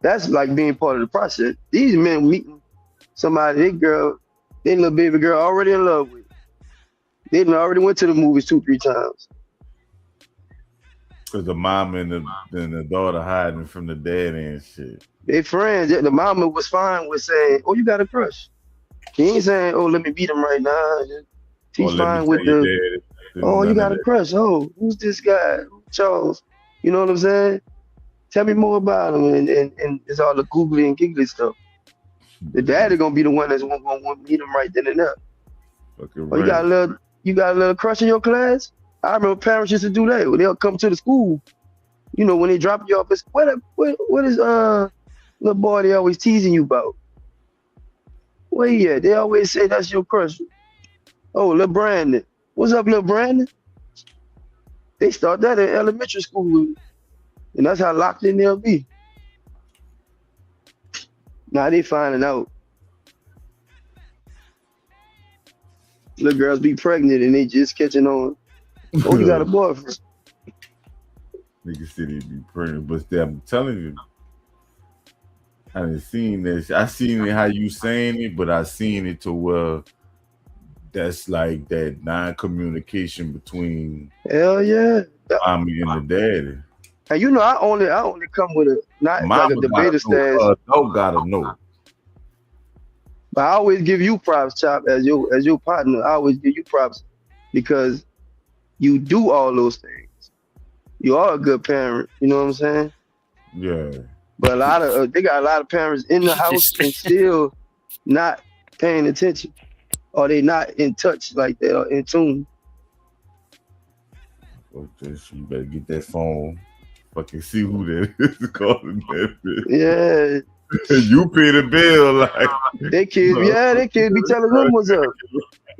That's like being part of the process. These men meeting somebody, they little baby girl already in love with. They done already went to the movies 2, 3 times. because the mom and the daughter hiding from the daddy and shit. They friends. The mama was fine with saying, oh, you got a crush. She ain't saying, oh, let me beat him right now. Or She's let me fine tell with your the, daddy. oh, you None of got a that. crush. Oh, who's this guy? Charles. You know what I'm saying? Tell me more about him. And it's all the googly and giggly stuff. The daddy gonna be the one that's gonna want to meet him right then and there. Fucking Oh, right. you got a little crush in your class? I remember parents used to do that. When they'll come to the school, when they drop you off, it's what is little boy they always teasing you about? Where he at? They always say that's your crush. Oh, little Brandon. What's up, little Brandon? They start that in elementary school, and that's how locked in they'll be. Now they finding out little girls be pregnant and they just catching on. Oh, you got a boyfriend. Nigga said he'd be pregnant, but I'm telling you, I done seen this. I seen it how you saying it, but I seen it to where that's like that non-communication between Hell yeah. mommy and the daddy. And I only come with a not like a Mama gotta debater know. stance, Adult gotta know. But I always give you props, Chop, as your partner. I always give you props because you do all those things. You are a good parent. You know what I'm saying? Yeah. But a lot of they got a lot of parents in the house and still not paying attention, or they not in touch like that or in tune. Fuck this. You better get that phone. Fucking see who that is calling that bitch. Yeah, You pay the bill, like they kids be telling them what's up.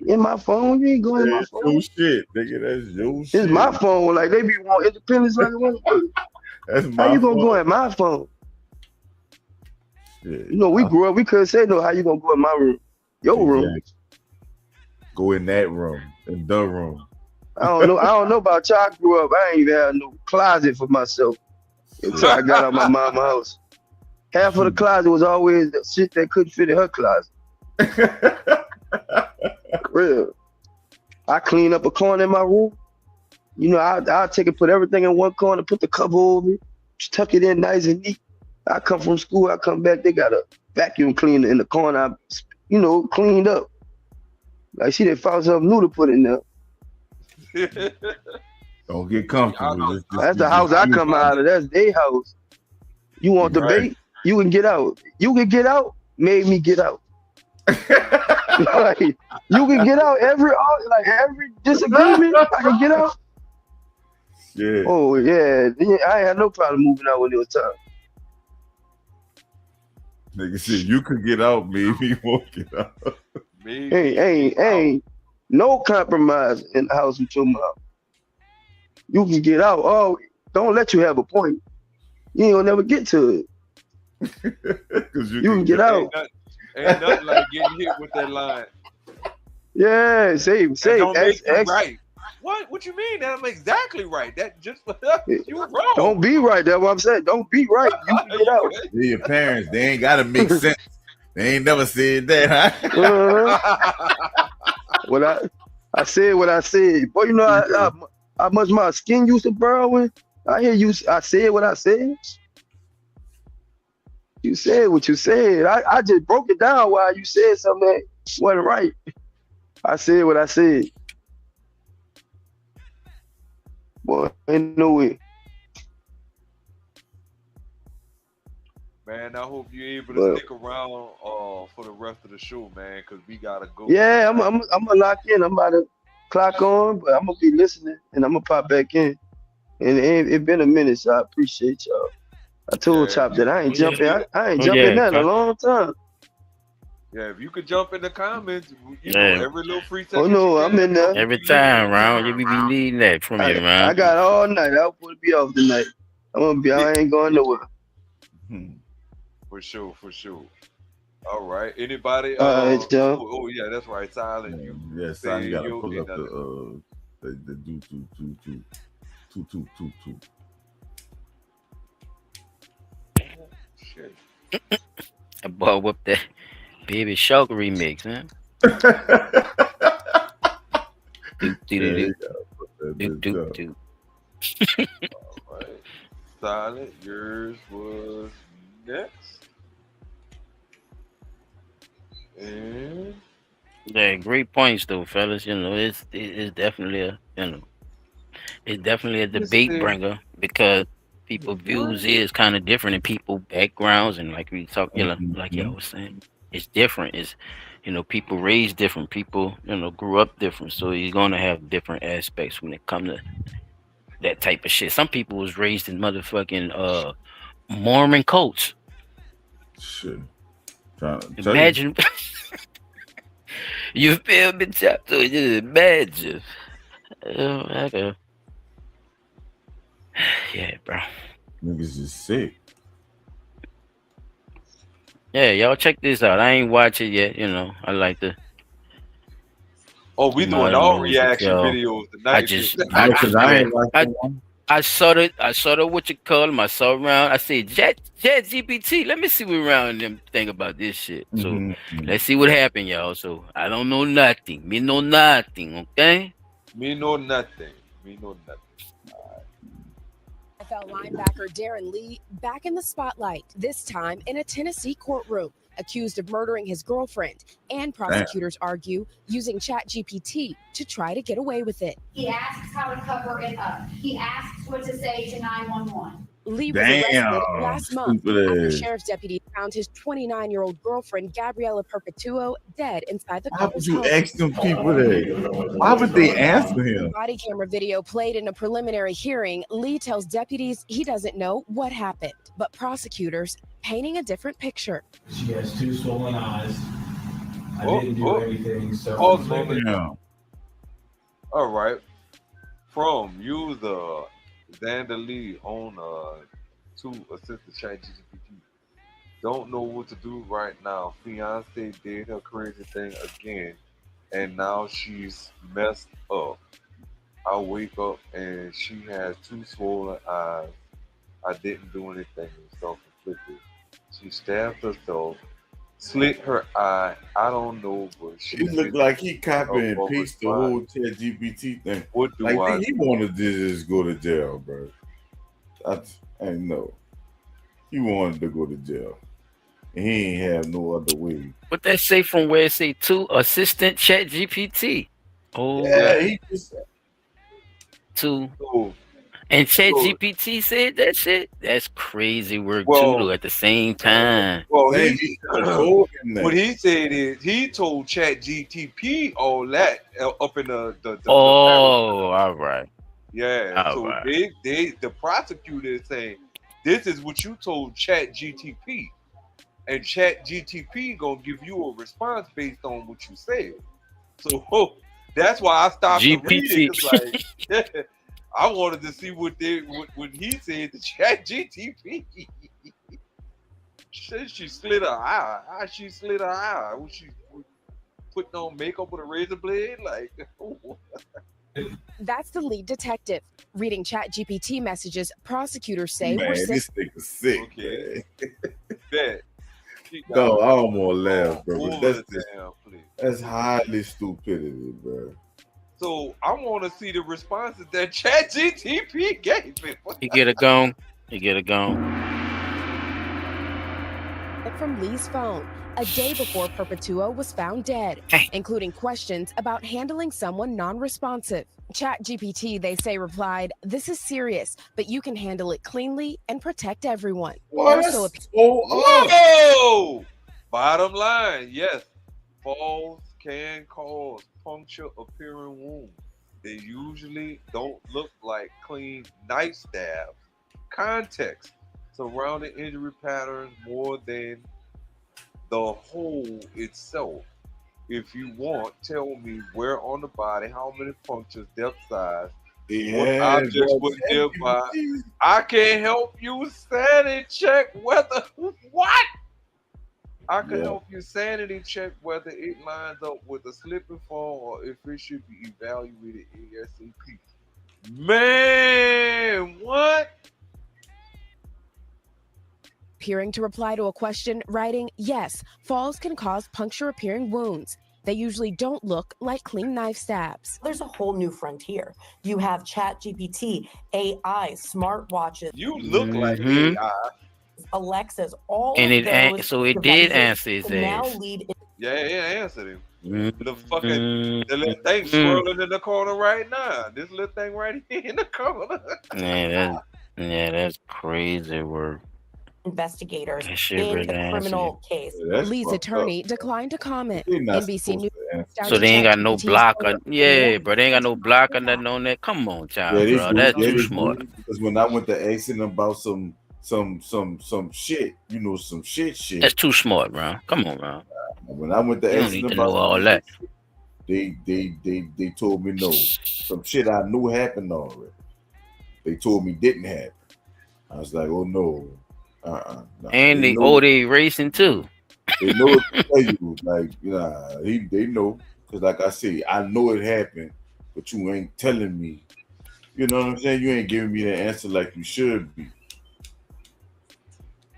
In my phone, you ain't going in my That's phone. your shit, nigga. That's your It's shit. my phone. Like they be want independence. Like what? That's How my you gonna phone. go at my phone? Shit. You know, we grew up. We couldn't say no. How you gonna go in my room? Your room. Exactly. Go in that room, in the room. I don't know. I don't know about y'all. I grew up. I ain't even had no closet for myself until I got out my mama's house. Half of the closet was always the shit that couldn't fit in her closet. Real. I clean up a corner in my room. You know, I'll take and put everything in one corner, put the cover over it, tuck it in nice and neat. I come from school, I come back, they got a vacuum cleaner in the corner, cleaned up. Like she done found something new to put in there. Don't get comfortable. That's the house I come out of. That's their house. You want debate? You can get out. You can get out. Made me get out. Like, you can get out every disagreement. I can get out. Yeah. Oh yeah, I ain't had no problem moving out when it was time. Nigga said you could get out, maybe you won't get out. Ain't no compromise in the house with your mom. You can get out. Oh, don't let you have a point. You ain't gonna never get to it. you can get out. Ain't nothing like getting hit with that line. Yeah, same. Don't make you right. What you mean? That's exactly right. That just you were wrong. Don't be right. That's what I'm saying. Don't be right. You can get out. Your parents, they ain't gotta make sense. They ain't never said that, huh? I said what I said. Boy, you know how much my skin used to burn. I hear you. I said what I said. You said what you said. I just broke it down while you said something that wasn't right. I said what I said. Boy, ain't no way. Man, I hope you're able to stick around for the rest of the show, man, because we gotta go. Yeah, I'm gonna lock in. I'm about to clock on, but I'm gonna be listening and I'm gonna pop back in. And it been a minute, so I appreciate y'all. I told Chop that I ain't jumping. I ain't jumping that in a long time. Yeah, if you could jump in the comments, every little free second. Oh no, I'm in there every time, round. You be needing that from you, round. I got all night. I was supposed to be off tonight. I ain't going nowhere. For sure. All right. Anybody? Oh yeah, that's right. Silent. Yeah, Silent. You gotta pull up the do. Shit. I bought up that Baby Shark remix, man. do. All right. Silent. Yours was next. And yeah, great points though, fellas. You know, it's definitely it's definitely a debate bringer because people views is kind of different in people backgrounds and like we talk, like y'all was saying, it's different. It's people raised different, people grew up different, so you're gonna have different aspects when it comes to that type of shit. Some people was raised in motherfucking Mormon cults. Shit. Imagine. You feel me, Chop? So just imagine. Yeah, bro. Niggas just sick. Yeah, y'all check this out. I ain't watch it yet. I like to. Oh, we doing all reaction videos tonight. I saw the what you call them. I saw around. I said, Chat GPT. Let me see what around them think about this shit. So let's see what happened, y'all. So I don't know nothing. Me know nothing. Okay. Me know nothing. NFL linebacker Darren Lee back in the spotlight, this time in a Tennessee courtroom, accused of murdering his girlfriend, and prosecutors argue using ChatGPT to try to get away with it. He asks how to cover it up. He asks what to say to 911. Lee was arrested last month after stupid. sheriff's deputies found his 29-year-old girlfriend, Gabriella Perpetuo, dead inside the Why would couple's you home. ask them people that? Why would they answer him? Body camera video played in a preliminary hearing. Lee tells deputies he doesn't know what happened, but prosecutors painting a different picture. She has 2 swollen eyes. I didn't do anything, so. All right. From you, the Xander Lee on to assist the ChatGPT. Don't know what to do right now. Fiance did her crazy thing again, and now she's messed up. I wake up and she has 2 swollen eyes. I didn't do anything. Self-inflicted. She stabbed herself, slit her eye. I don't know, but she looked like he copied and pasted the whole ChatGPT thing. What do like, he wanted to just go to jail, bro. I know. He wanted to go to jail. And he ain't have no other way. What that say from where it say to assistant ChatGPT? Oh, yeah, he just to. And ChatGPT said that shit. That's crazy work too, though. At the same time. Well, what he said is he told ChatGPT all that up in the all right. Yeah. All so right. the prosecutor is saying this is what you told ChatGPT, and ChatGPT gonna give you a response based on what you said. So that's why I stopped to read it. It's like, I wanted to see what he said to ChatGPT. She slit her eye. How she slit her eye? Was she putting on makeup with a razor blade? Like, That's the lead detective reading ChatGPT messages. Prosecutors say man, were this nigga's sick. Okay. Man. No, I don't want to laugh, bro. But that's highly stupidity, bro. So I want to see the responses that ChatGPT gave me. He get a gone. He get a gone. From Lee's phone a day before Perpetua was found dead, including questions about handling someone non-responsive. ChatGPT, they say, replied, "This is serious, but you can handle it cleanly and protect everyone." Whoa! Bottom line, yes, falls can cause puncture appearing wounds. They usually don't look like clean knife stabs. Context surrounding injury patterns more than the hole itself. If you want, tell me where on the body, how many punctures, depth size, what objects were nearby. I can help you sanity check whether what? I can help you sanity check whether it lines up with a slip and fall or if it should be evaluated ASAP. Man, what? Appearing to reply to a question, writing, "Yes, falls can cause puncture-appearing wounds. They usually don't look like clean knife stabs." There's a whole new frontier. You have ChatGPT, AI, smartwatches. You look like AI. Alexas, all and of those so it did answer his now ass. lead. Yeah, it answered him. The fucking the little thing swirling in the corner right now. This little thing right here in the corner. That's crazy work. Investigators in really the criminal case. Lee's attorney declined to comment. NBC News. So they ain't got no block on, bro. They ain't got no block on nothing on that. Come on, child, bro. That's too smart. Because when I went to asking about some shit, some shit. That's too smart, bro. Come on, bro. When I went to asking about all that, they told me no. Some shit I knew happened already. They told me didn't happen. I was like, oh no. No. And they racing too. They know what to tell you. Like, they know. Because like I say, I know it happened, but you ain't telling me. You know what I'm saying? You ain't giving me the answer like you should be.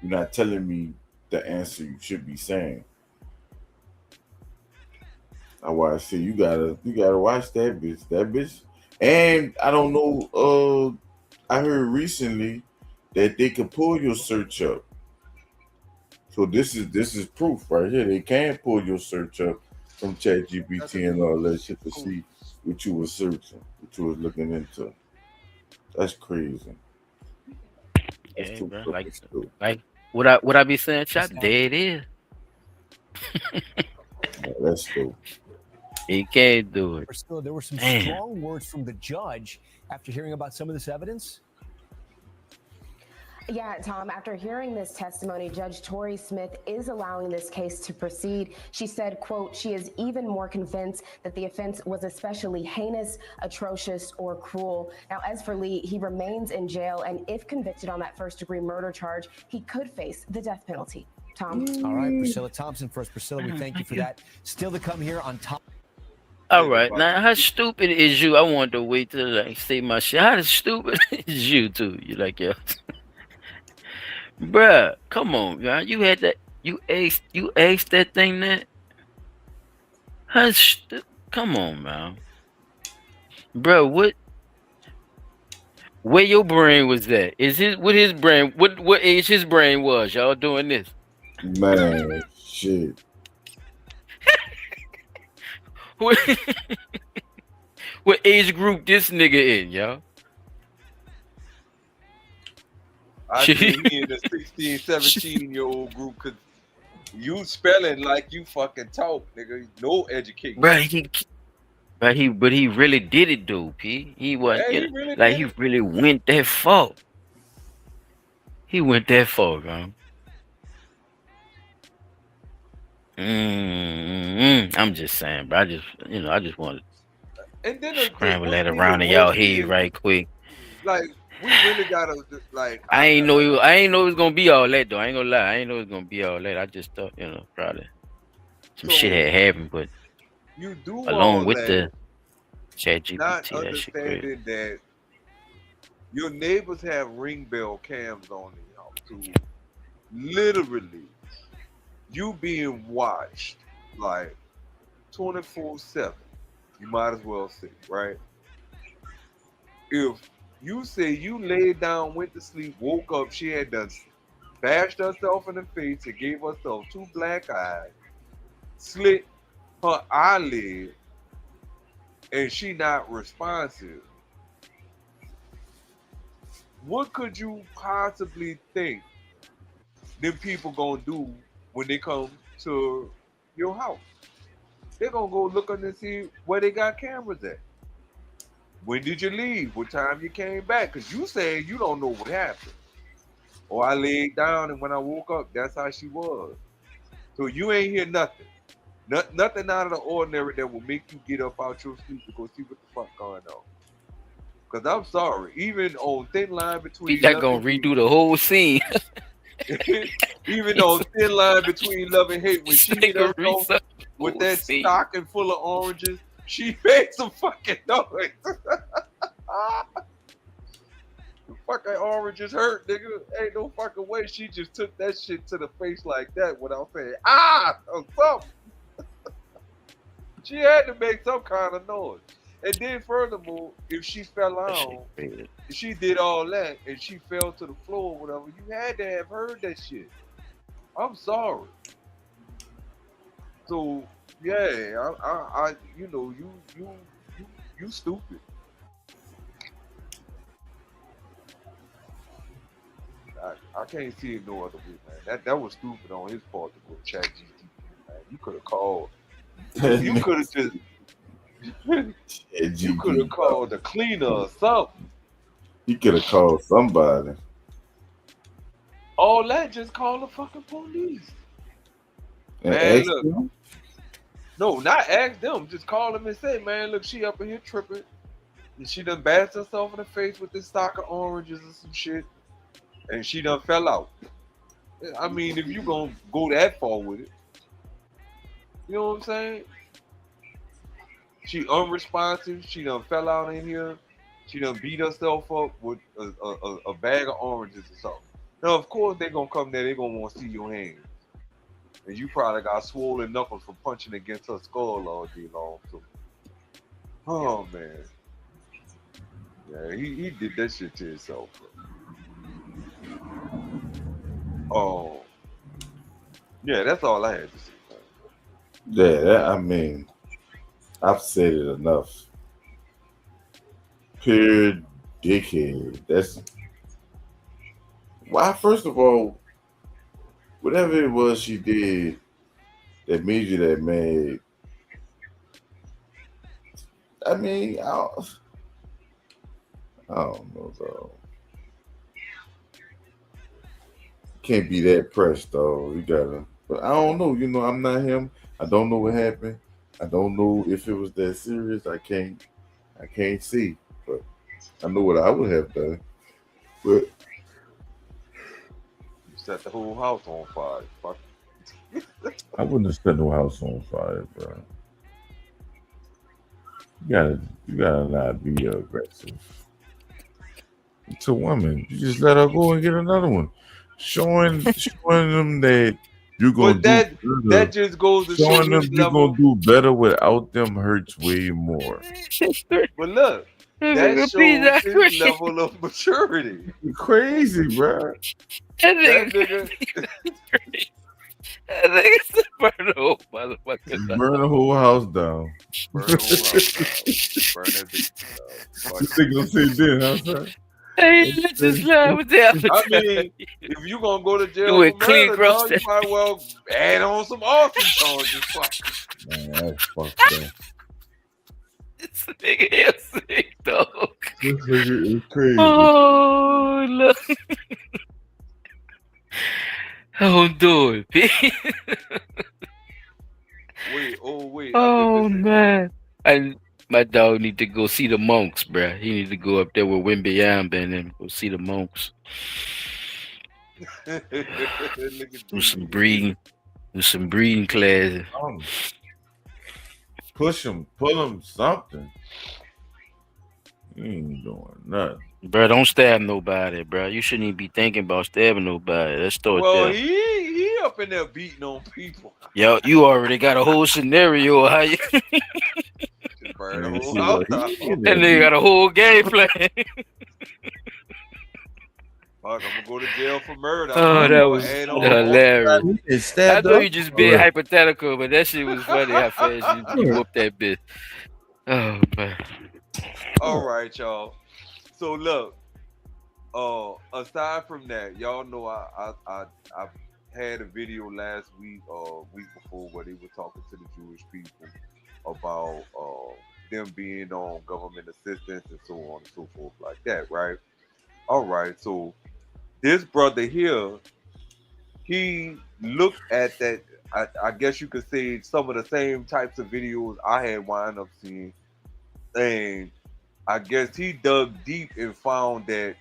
You're not telling me the answer you should be saying. That's why I say you gotta watch that bitch. And I don't know, I heard recently that they can pull your search up. So this is proof right here. They can pull your search up from ChatGPT and all that shit to see what you were searching, what you was looking into. That's crazy. That's Yeah, too bro. fucking stupid. Like what I be saying, chop. There it is. Yeah, that's stupid. He can't do it. Still, there were some Man. strong words from the judge after hearing about some of this evidence. Yeah, Tom, after hearing this testimony, Judge Torrey Smith is allowing this case to proceed. She said, quote, she is even more convinced that the offense was especially heinous, atrocious, or cruel. Now, as for Lee, he remains in jail, and if convicted on that first-degree murder charge, he could face the death penalty. Tom? All right, Priscilla Thompson first. Priscilla, we thank you for that. Still to come here on top. All right, now how stupid is you? I wanted to wait till like say my shit. How stupid is you too? You like yo, bruh? Come on, man. You had that. You asked that thing that. Come on, man. Bruh, what? Where your brain was at? Is his what his brain? What age his brain was? Y'all doing this? Man, shit. What age group this nigga in, y'all? I think he in the 16, 17-year-old group because you spelling like you fucking talk, nigga. No education. But he really did it, though, P. He was he really went that far. He went that far, bro. I'm just saying, bro. I just wanted to scramble that around in y'all head right quick. Like we really gotta like. I ain't know it was gonna be all that though. I ain't gonna lie. I ain't know it was gonna be all that. I just thought, probably some shit had happened, but you do along all with that, the ChatGPT, not that shit crazy. understanding that your neighbors have ring bell cams on their house too. Literally, you being watched like 24/7. You might as well say, right? If you say you laid down, went to sleep, woke up, she had done bashed herself in the face and gave herself 2 black eyes, slit her eyelid, and she not responsive. What could you possibly think them people gonna do when they come to your house? They're gonna go look and see where they got cameras at. When did you leave? What time you came back? Because you saying you don't know what happened. Or I laid down and when I woke up, that's how she was. So you ain't hear nothing. Nothing out of the ordinary that will make you get up out your sleep to go see what the fuck going on. Because I'm sorry, even on thin line between That gonna redo the whole scene. even on thin line between love and hate, when she hit herself with that stocking full of oranges, she made some fucking noise. The fucking oranges hurt, nigga. Ain't no fucking way she just took that shit to the face like that without saying, or something. She had to make some kind of noise. And then furthermore, if she fell out, if she did all that and she fell to the floor or whatever, you had to have heard that shit. I'm sorry. So yeah, I you stupid. I can't see it no other way, man. That was stupid on his part to go chat GTP, man. You could have called. You could have just. You could have called the cleaner or something. He could have called somebody. All that, just call the fucking police. And man, look. Them? No, not ask them. Just call them and say, man, look, she up in here tripping. And she done bashed herself in the face with this stock of oranges and some shit. And she done fell out. I mean, if you gonna go that far with it. You know what I'm saying? She unresponsive. She done fell out in here. She done beat herself up with a bag of oranges or something. Now, of course, they gonna come there. They gonna want to see your hands, and you probably got swollen knuckles from punching against her skull all day long. So, oh man, Yeah, he did that shit to himself. Oh, yeah, that's all I had to say. Yeah, I mean, I've said it enough. Pure dickhead. That's why. First of all, whatever it was she did that made you that mad. I mean, I don't know though. Can't be that pressed though. You gotta. But I don't know. I'm not him. I don't know what happened. I don't know if it was that serious. I can't see. But I know what I would have done. But You set the whole house on fire. Fuck. I wouldn't have set no house on fire, bro. You gotta not be aggressive. It's a woman. You just let her go and get another one. Showing them that you're gonna But do that better. just goes to show Showing them his you're level. gonna do better without them hurts way more. But look, that shows his level of maturity. You crazy, bro. That nigga. I think it's burn the whole motherfucker. Burn the whole house down. Burn the whole house down. Burn that bitch down. You think gonna say then, huh, sir? Hey, just love with that. I mean, if you gonna go to jail You for went clean murder, across dog, you that. might well add on some arson charges. Fuck. Man, that's fucked up. This nigga is sick, dog. This nigga is crazy. Oh, look. Don't do it, P. Wait. Oh, man. My dog need to go see the monks, bruh. He need to go up there with Wimbyamba and then go see the monks. Do some breeding classes. Push him, pull him, something. He ain't doing nothing. Bruh, don't stab nobody, bruh. You shouldn't even be thinking about stabbing nobody. Let's start Well, there. he up in there beating on people. Yo, you already got a whole scenario how you Burn the whole house down. that nigga got a whole game plan. Fuck, I'm gonna go to jail for murder. Oh, that was hilarious. I know you just being Right. hypothetical, but that shit was funny how fast you whooped that bitch. Oh man. All right, y'all. So look, aside from that, y'all know I had a video last week, week before, where they were talking to the Jewish people about them being on government assistance and so on and so forth like that, right? All right, so this brother here, he looked at that. I guess you could say some of the same types of videos I had wound up seeing, and I guess he dug deep and found that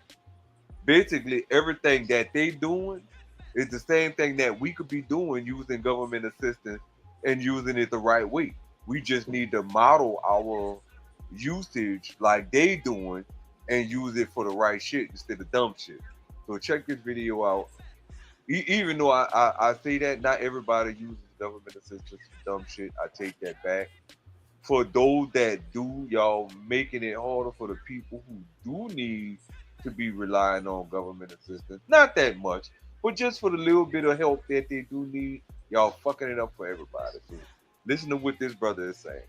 basically everything that they doing is the same thing that we could be doing using government assistance and using it the right way. We just need to model our usage like they doing and use it for the right shit instead of dumb shit. So check this video out. Even though I say that not everybody uses government assistance for dumb shit, I take that back. For those that do, y'all making it harder for the people who do need to be relying on government assistance. Not that much, but just for the little bit of help that they do need, y'all fucking it up for everybody. So listen to what this brother is saying.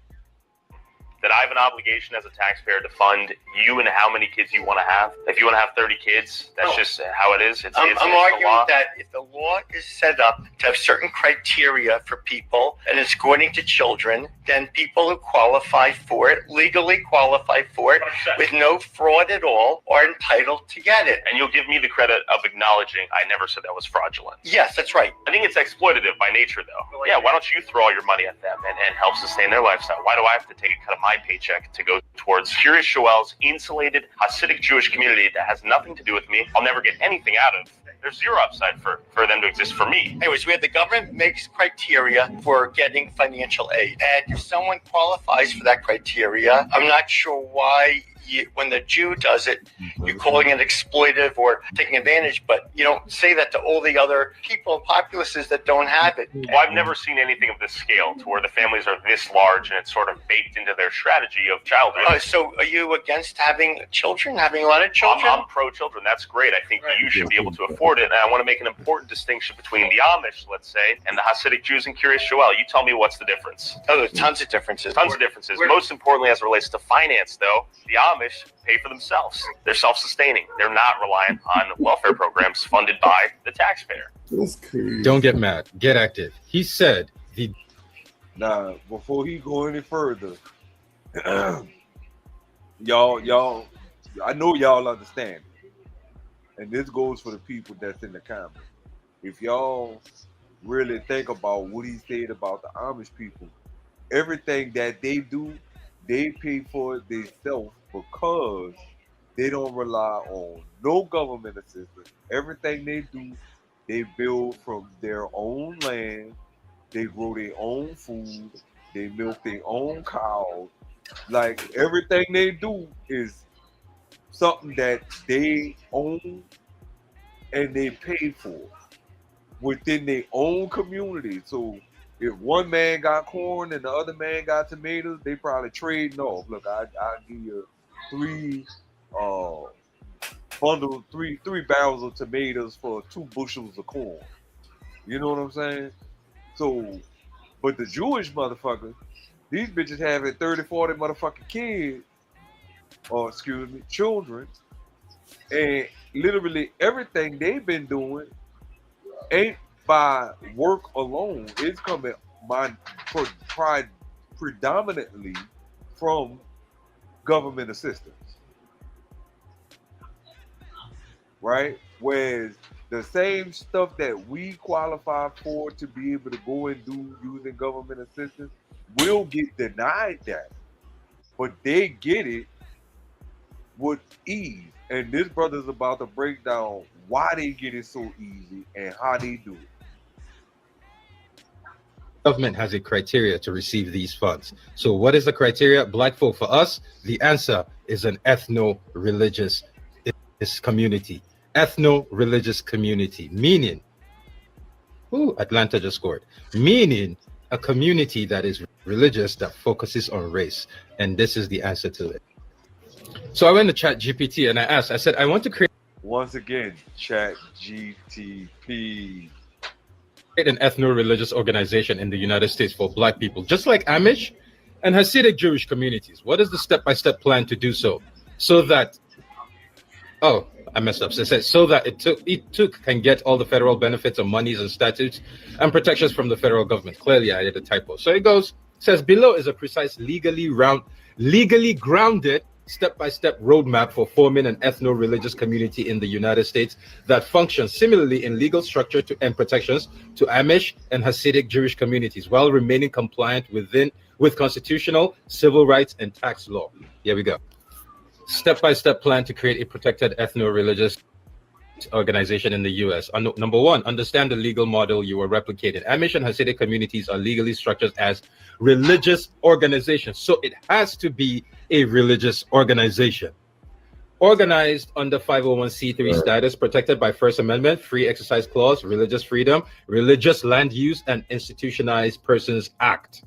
That I have an obligation as a taxpayer to fund you and how many kids you want to have. If you want to have 30 kids, that's just how it is. I'm arguing that if the law is set up to have certain criteria for people and it's according to children, then people who qualify for it, legally qualify for it, with no fraud at all, are entitled to get it. And you'll give me the credit of acknowledging I never said that was fraudulent. Yes, that's right. I think it's exploitative by nature, though. Yeah, why don't you throw all your money at them and help sustain their lifestyle? Why do I have to take a cut of my paycheck to go towards Curious Joel's insulated Hasidic Jewish community that has nothing to do with me? I'll never get anything out of. There's zero upside for them to exist for me. Anyways, we have the government makes criteria for getting financial aid. And if someone qualifies for that criteria, I'm not sure why when the Jew does it, you're calling it exploitive or taking advantage, but you don't say that to all the other people, populaces that don't have it. Well, I've never seen anything of this scale to where the families are this large and it's sort of baked into their strategy of childhood. So are you against having children, having a lot of children? I'm pro-children. That's great. I think you should be able to afford it. And I want to make an important distinction between the Amish, let's say, and the Hasidic Jews and Kiryas Joel. You tell me what's the difference. Oh, there's tons of differences. Tons of differences. Most importantly, as it relates to finance, though, the Amish pay for themselves. They're self-sustaining. They're not reliant on welfare programs funded by the taxpayer. Don't get mad. Get active. He said the. Now, before he go any further, y'all, I know y'all understand it. And this goes for the people that's in the comments. If y'all really think about what he said about the Amish people, everything that they do, they pay for it themselves because they don't rely on no government assistance. Everything they do, they build from their own land. They grow their own food. They milk their own cows. Like everything they do is something that they own and they pay for within their own community. So if one man got corn and the other man got tomatoes, they probably trading off. Look, I'll give you three barrels of tomatoes for 2 bushels of corn. You know what I'm saying? So, but the Jewish motherfuckers, these bitches having 30, 40 motherfucking kids, or excuse me, children, and literally everything they've been doing ain't by work alone. It's coming predominantly from government assistance, right? Whereas the same stuff that we qualify for to be able to go and do using government assistance will get denied that, but they get it with ease. And this brother's about to break down why they get it so easy and how they do it. Government has a criteria to receive these funds. So what is the criteria? Black folk, for us, the answer is an ethno-religious community. Ethno-religious community, meaning, Atlanta just scored, meaning a community that is religious, that focuses on race. And this is the answer to it. So I went to Chat GPT and I said, I want to create. Once again, Chat GTP. An ethno-religious organization in the United States for Black people, just like Amish and Hasidic Jewish communities. What is the step-by-step plan to do so? So that, I messed up. So it says, so that it can get all the federal benefits of monies and statutes and protections from the federal government. Clearly, I did a typo. So it says below is a precise, legally grounded step-by-step roadmap for forming an ethno-religious community in the United States that functions similarly in legal structure and protections to Amish and Hasidic Jewish communities while remaining compliant with constitutional, civil rights, and tax law. Here we go. Step-by-step plan to create a protected ethno-religious organization in the U.S. Number one, understand the legal model you are replicating. Amish and Hasidic communities are legally structured as religious organizations, so it has to be a religious organization. Organized under 501c3 status, protected by First Amendment, Free Exercise Clause, Religious Freedom, Religious Land Use, and Institutionalized Persons Act.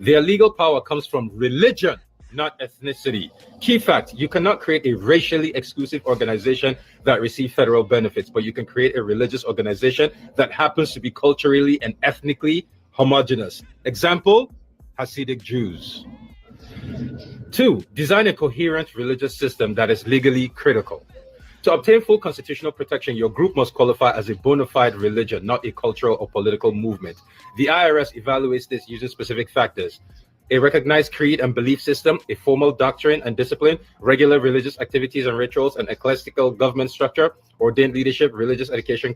Their legal power comes from religion, not ethnicity. Key fact, you cannot create a racially exclusive organization that receives federal benefits, but you can create a religious organization that happens to be culturally and ethnically homogeneous. Example, Hasidic Jews. 2, design a coherent religious system that is legally critical. To obtain full constitutional protection, your group must qualify as a bona fide religion, not a cultural or political movement. The IRS evaluates this using specific factors: a recognized creed and belief system, a formal doctrine and discipline, regular religious activities and rituals, an ecclesiastical government structure, ordained leadership, religious education,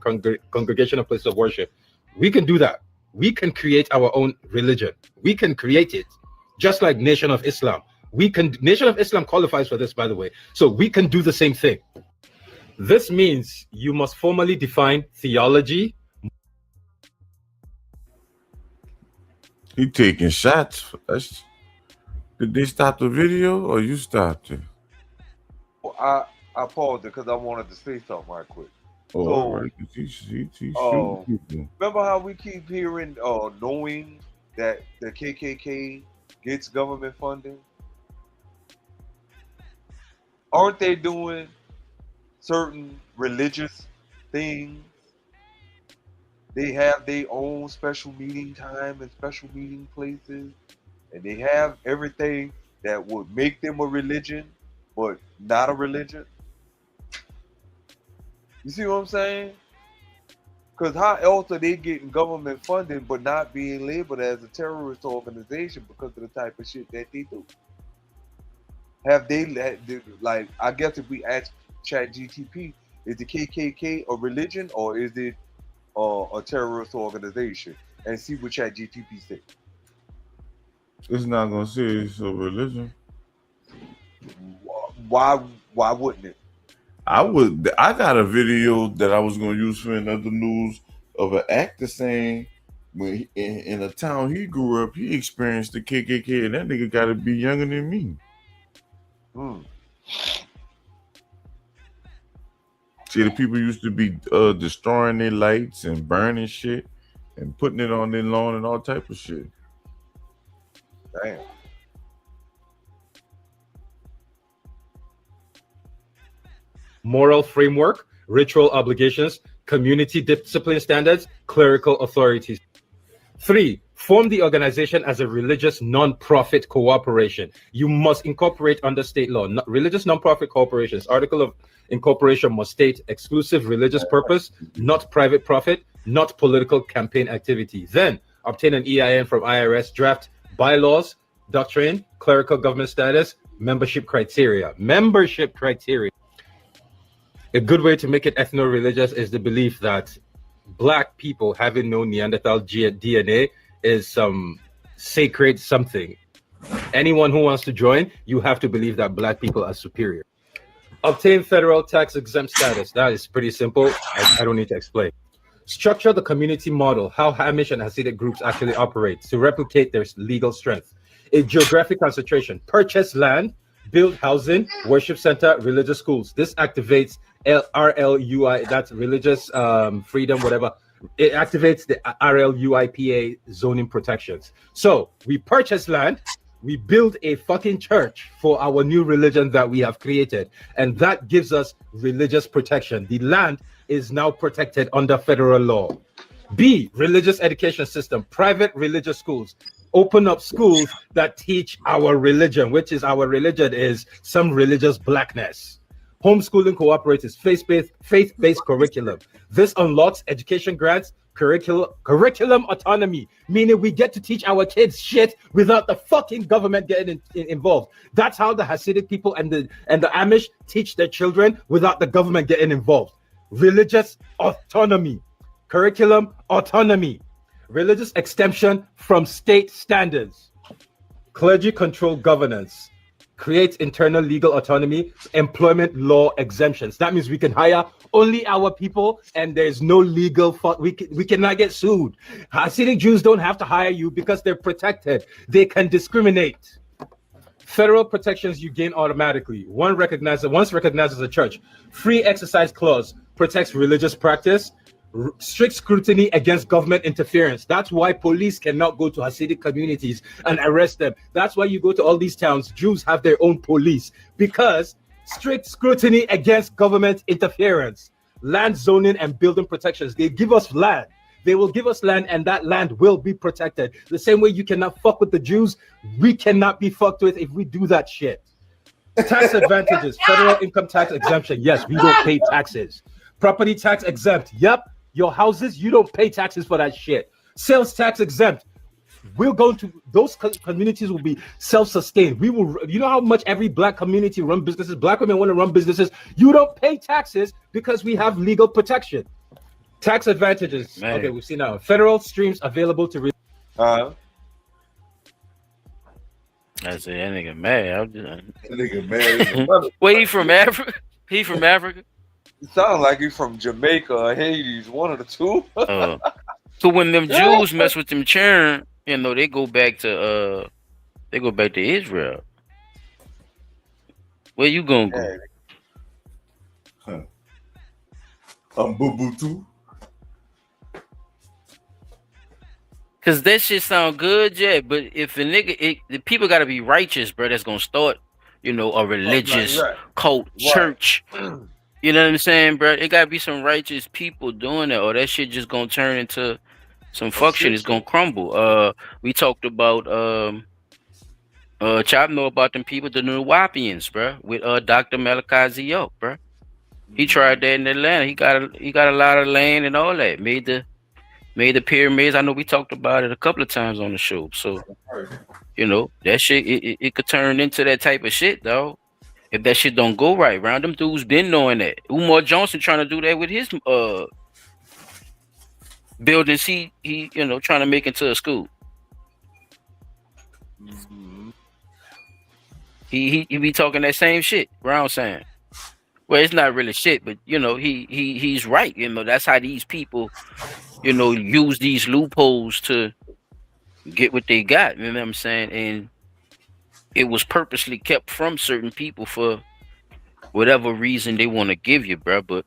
congregation, and places of worship. We can do that. We can create our own religion. We can create it, just like Nation of Islam. Nation of Islam qualifies for this, by the way. So we can do the same thing. This means you must formally define theology. He taking shots. Did they stop the video or you stopped it? I paused it because I wanted to say something right quick. Oh, So, all right. He's shooting people. remember how we keep hearing, knowing that the KKK gets government funding? Aren't they doing certain religious things? They have their own special meeting time and special meeting places, and they have everything that would make them a religion, but not a religion. You see what I'm saying? Because how else are they getting government funding but not being labeled as a terrorist organization because of the type of shit that they do? Have they, like, I guess if we ask ChatGTP, is the KKK a religion or is it a terrorist organization? And see what ChatGTP says. It's not gonna say it's a religion. Why wouldn't it? I got a video that I was gonna use for another news of an actor saying when in a town he grew up, he experienced the KKK, and that nigga got to be younger than me. See, the people used to be destroying their lights and burning shit and putting it on their lawn and all type of shit. Damn. Moral framework, ritual obligations, community discipline standards, clerical authorities. 3, form the organization as a religious non-profit corporation. You must incorporate under state law. Religious non-profit corporations. Article of incorporation must state exclusive religious purpose, not private profit, not political campaign activity. Then obtain an EIN from IRS, draft bylaws, doctrine, clerical government status, membership criteria. Membership criteria. A good way to make it ethno-religious is the belief that Black people having no Neanderthal DNA is some sacred something. Anyone who wants to join, you have to believe that Black people are superior. Obtain federal tax exempt status. That is pretty simple. I don't need to explain. Structure the community model, how Amish and Hasidic groups actually operate to replicate their legal strength. A geographic concentration. Purchase land, build housing, worship center, religious schools. This activates RLUI, that's religious freedom, whatever. It activates the RLUIPA zoning protections. So we purchase land, we build a fucking church for our new religion that we have created, and that gives us religious protection. The land is now protected under federal law. B, religious education system, private religious schools. Open up schools that teach our religion, which is our religion is some religious blackness. Homeschooling cooperatives, faith-based curriculum. This unlocks education grants, curriculum autonomy, meaning we get to teach our kids shit without the fucking government getting involved. That's how the Hasidic people and the Amish teach their children without the government getting involved. Religious autonomy, curriculum autonomy, religious exemption from state standards, clergy control governance, create internal legal autonomy, employment law exemptions. That means we can hire only our people and there's no legal we cannot get sued. Hasidic Jews don't have to hire you because they're protected. They can discriminate. Federal protections you gain automatically. Once recognized as a church. Free exercise clause protects religious practice. Strict scrutiny against government interference. That's why police cannot go to Hasidic communities and arrest them. That's why you go to all these towns, Jews have their own police, because strict scrutiny against government interference. Land zoning and building protections. They give us land. They will give us land, and that land will be protected. The same way you cannot fuck with the Jews, we cannot be fucked with if we do that shit. Tax advantages, federal income tax exemption. Yes, we don't pay taxes. Property tax exempt. Yep. Your houses, you don't pay taxes for that shit. Sales tax exempt. We're going to, those communities will be self-sustained. We will, you know how much every Black community run businesses, Black women want to run businesses. You don't pay taxes because we have legal protection. Tax advantages. Man. Okay, we've seen now. Federal streams available to. I say that nigga mad. That nigga mad. Where he from Africa? He from Africa? It sounds like he's from Jamaica or Haiti, one of the two. So when them Jews mess with them children, you know, they go back to Israel. Where you gonna go? Boo Boo too. Cause that shit sound good, yeah. But if a nigga, the people gotta be righteous, bro. That's gonna start, a religious cult church. You know what I'm saying, bro? It gotta be some righteous people doing it, or that shit just gonna turn into some fuck shit. It's gonna crumble. We talked about Chop know about them people, the Nuwapians, bro, with Dr. Malachi Z.O., bro. He tried that in Atlanta. He got a lot of land and all that. Made the pyramids. I know we talked about it a couple of times on the show. So, that shit it could turn into that type of shit, though. If that shit don't go right, round them dudes been knowing that. Umar Johnson trying to do that with his buildings. He trying to make into a school. He be talking that same shit. Brown saying, well, it's not really shit, but he's right. That's how these people, use these loopholes to get what they got. You know what I'm saying? And it was purposely kept from certain people for whatever reason they want to give you, bro. But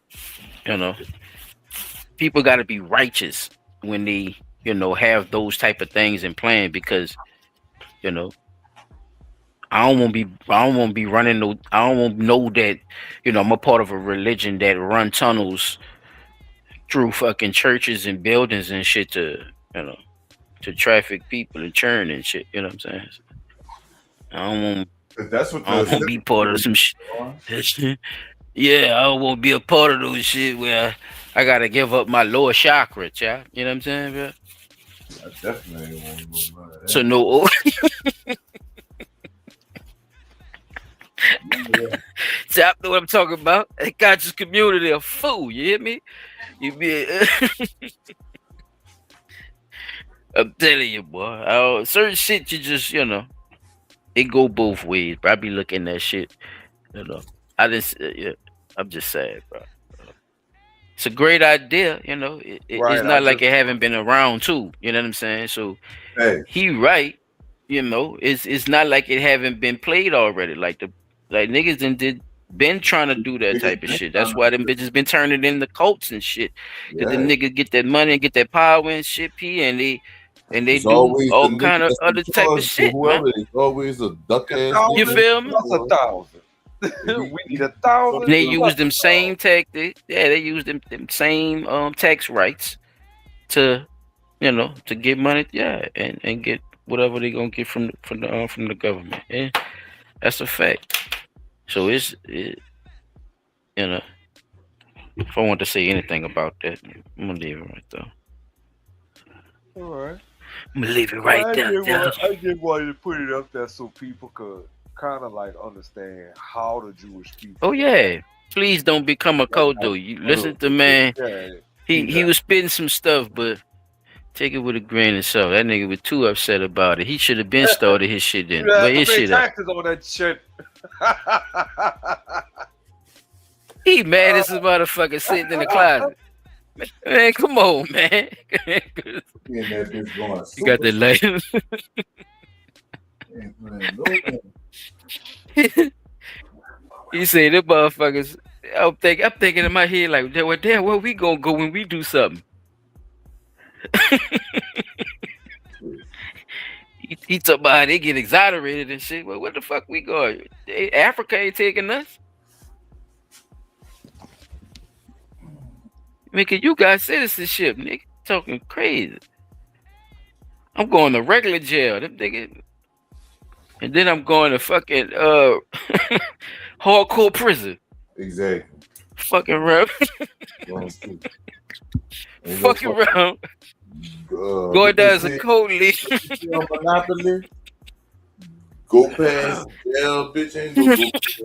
people got to be righteous when they, have those type of things in plan, because, I don't want to be running no. I don't want to know that, I'm a part of a religion that run tunnels through fucking churches and buildings and shit to, to traffic people and churn and shit. You know what I'm saying? I don't want. That's what I don't want to be part of some shit. Yeah, I don't want to be a part of those shit where I gotta give up my lower chakra, child. You know what I'm saying, bro? I definitely want to go none of that. So no. See, I know what I'm talking about. That conscious community a fool. You hear me? You be. I'm telling you, boy. Certain shit, you just, it go both ways. Bro, I be looking at shit. I just, I'm just saying, bro. It's a great idea, it's not like it haven't been around too. You know what I'm saying? So he right. It's not like it haven't been played already. Like niggas been trying to do that type of shit. That's why them bitches been turning into cults and shit. Cause the niggas get that money and get that power and shit, and they do all kind of other type of shit, man. It's always a duck ass. You feel me? That's 1,000. We need 1,000. They use them same tactics. Yeah, they use them same tax rights to, to get money. Yeah, and get whatever they gonna get from the government. Yeah, that's a fact. So if I want to say anything about that, I'm gonna leave it right there. All right. I'm gonna leave it right there. I just wanted to put it up there so people could kind of like understand how the Jewish people. Oh yeah, please don't become a cult though. You listen to man. He was spitting some stuff, but take it with a grain of salt. That nigga was too upset about it. He should have been started his shit then. But his shit taxes on that shit. He mad as a motherfucker sitting in the closet. Man, come on, man. You got the light. He said, "The motherfuckers." I'm thinking in my head like, "Well, damn, where we gonna go when we do something?" he talking about how they get exonerated and shit. Well, where the fuck we going? Africa ain't taking us. Nigga, you got citizenship, nigga. Talking crazy. I'm going to regular jail. Them nigga. And then I'm going to fucking hardcore prison. Exactly. Fucking around. Fucking around. Going down as a code leaf. Monopoly. Go past jail, bitch. Ain't no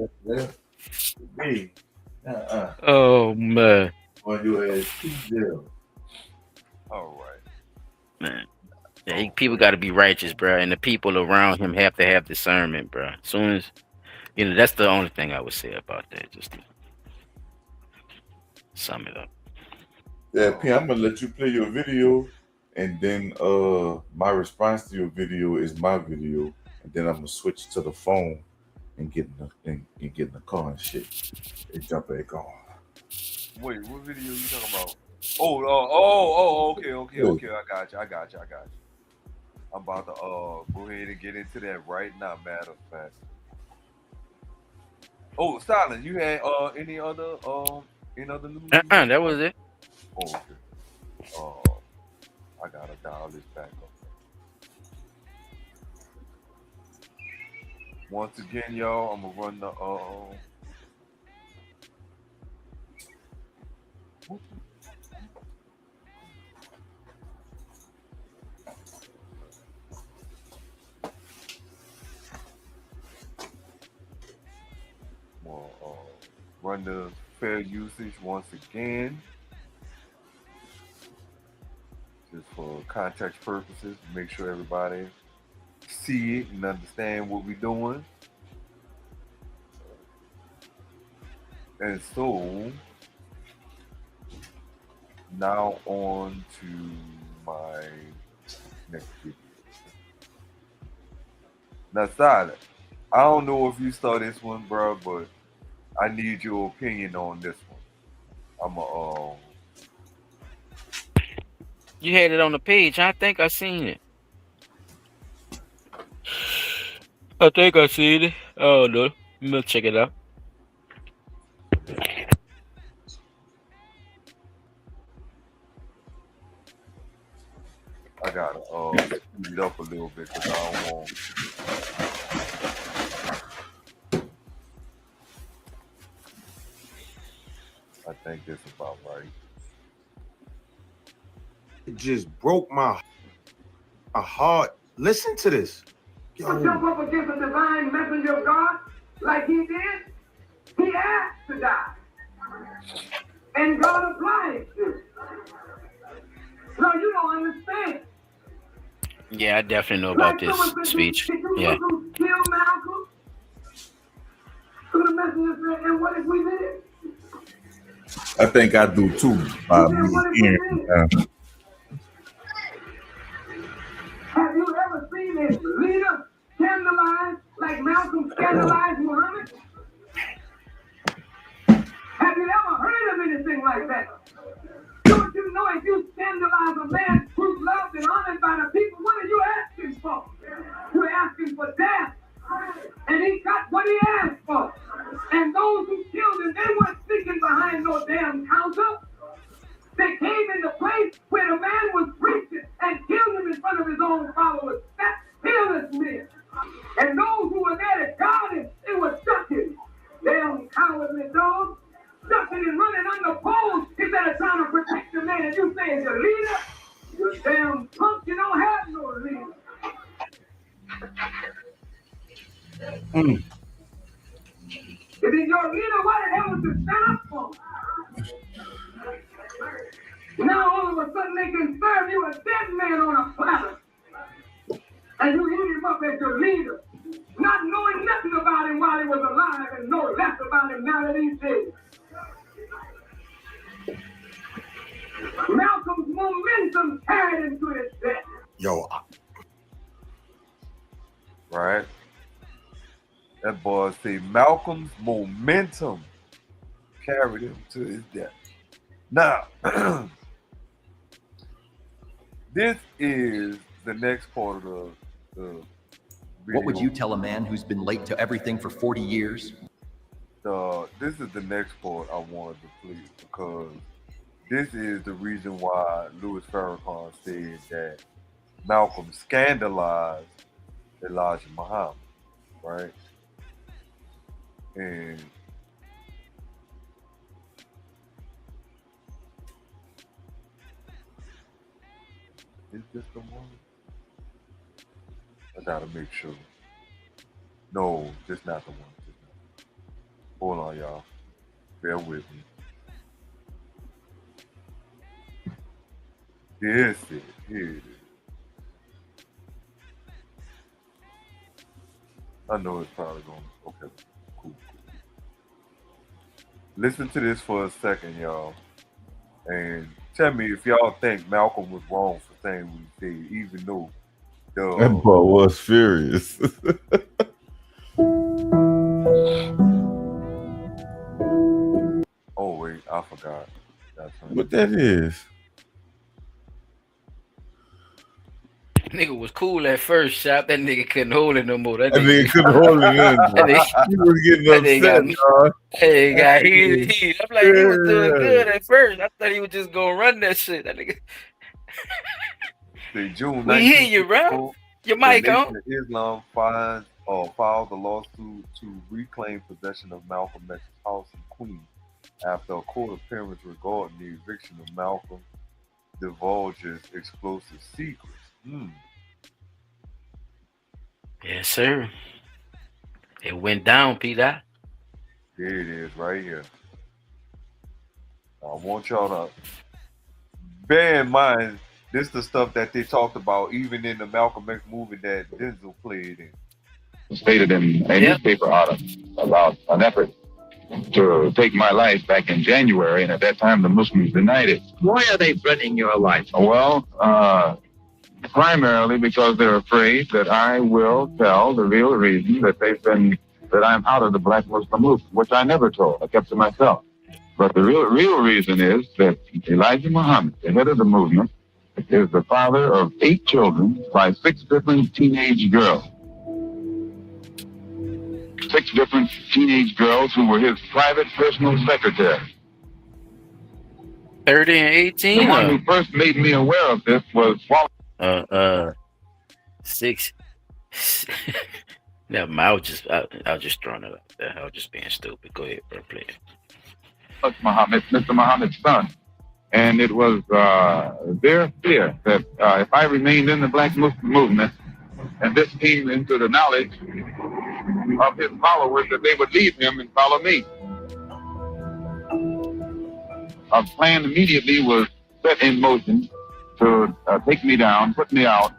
go past me. Oh man. On your ass to jail. All right. Man. Yeah, people got to be righteous, bro, and the people around him have to have discernment, bro. As soon as that's the only thing I would say about that. Just to sum it up. Yeah, P, I'm gonna let you play your video, and then my response to your video is my video, and then I'm gonna switch to the phone and get in the car and shit and jump back on. Wait, what video you talking about? Okay. I got you. I'm about to go ahead and get into that right now. Matter of fact. Oh, Silent, you had any other news? That was it. Oh, okay. I gotta dial this back up. Once again, y'all, I'm gonna run the run the fair usage once again, just for context purposes, make sure everybody see it and understand what we're doing. And so now on to my next video. Now, Silent, I don't know if you saw this one, bro, but I need your opinion on this one. You had it on the page. I think I seen it. I think I seen it. Oh no, I'm gonna check it out. I gotta speed it up a little bit because I don't want. I think this is about right. It just broke my heart. Listen to this. Jump up against a divine messenger of God like he did. He asked to die. And God applied it. No, you don't understand. Yeah, I definitely know about this speech. Yeah. Kill Malcolm. So the messenger said, and what if we did? I think I do too. By me hearing. Have you ever seen a leader scandalized like Malcolm scandalized Muhammad? Have you ever heard of anything like that? Don't you know if you scandalize a man who's loved and honored by the people, what are you asking for? You're asking for death. And he got what he asked for. And those who killed him, they weren't sneaking behind no damn counter. They came in the place where the man was preaching and killed him in front of his own followers. That's fearless men. And those who were there to guard him, they were ducking. Damn cowardly dogs. Ducking and running under poles instead of trying to protect the man. And you saying your leader? You damn punk, you don't have no leader. If he's your leader, why the hell was you stand up for? Now all of a sudden they can serve you a dead man on a platter. And you hit him up as your leader, not knowing nothing about him while he was alive and know less about him now that he's dead. Malcolm's momentum carried him to his death. Right? That boy say Malcolm's momentum carried him to his death. Now, this is the next part of the video. What would you tell a man who's been late to everything for 40 years? This is the next part I wanted to play because this is the reason why Louis Farrakhan said that Malcolm scandalized Elijah Muhammad, right? And is this the one? I gotta make sure. No, this not the one. Hold on, y'all. Bear with me. This is here it is. I know it's probably going. Okay, cool. Listen to this for a second, y'all, and tell me if y'all think Malcolm was wrong for saying what he said, even though that boy was furious. Oh wait, I forgot. That's What that is? Nigga was cool at first, shop. That nigga couldn't hold it no more. That That nigga nigga couldn't hold it in. that nigga, He was getting that nigga got upset, me. dog. Hey, got Yeah. he. I'm like, he was doing good at first. I thought he was just gonna run that shit. That nigga. See, June We hear you, bro. 1964, Your the mic Nation on. of Islam filed a lawsuit to reclaim possession of Malcolm X's house in Queens after a court appearance regarding the eviction of Malcolm divulges explosive secrets. Yes, sir. It went down, Peter. Here it is, right here. I want y'all to bear in mind this is the stuff that they talked about even in the Malcolm X movie that Denzel played in. Stated in a newspaper article about an effort to take my life back in January, and at that time the Muslims denied it. Why are they threatening your life? Well, primarily because they're afraid that I will tell the real reason that I'm out of the black Muslim movement, which I never told. I kept to myself. But the real reason is that Elijah Muhammad, the head of the movement, is the father of 8 children by 6 different teenage girls. 6 different teenage girls who were his private personal secretary. 30 and 18. The one who first made me aware of this was 6. Never mind. I was just throwing it out there. I was just being stupid. Go ahead, bro. Play it. Muhammad, Mr. Muhammad's son. And it was their fear that if I remained in the black Muslim movement and this came into the knowledge of his followers, that they would leave him and follow me. A plan immediately was set in motion to take me down, put me out.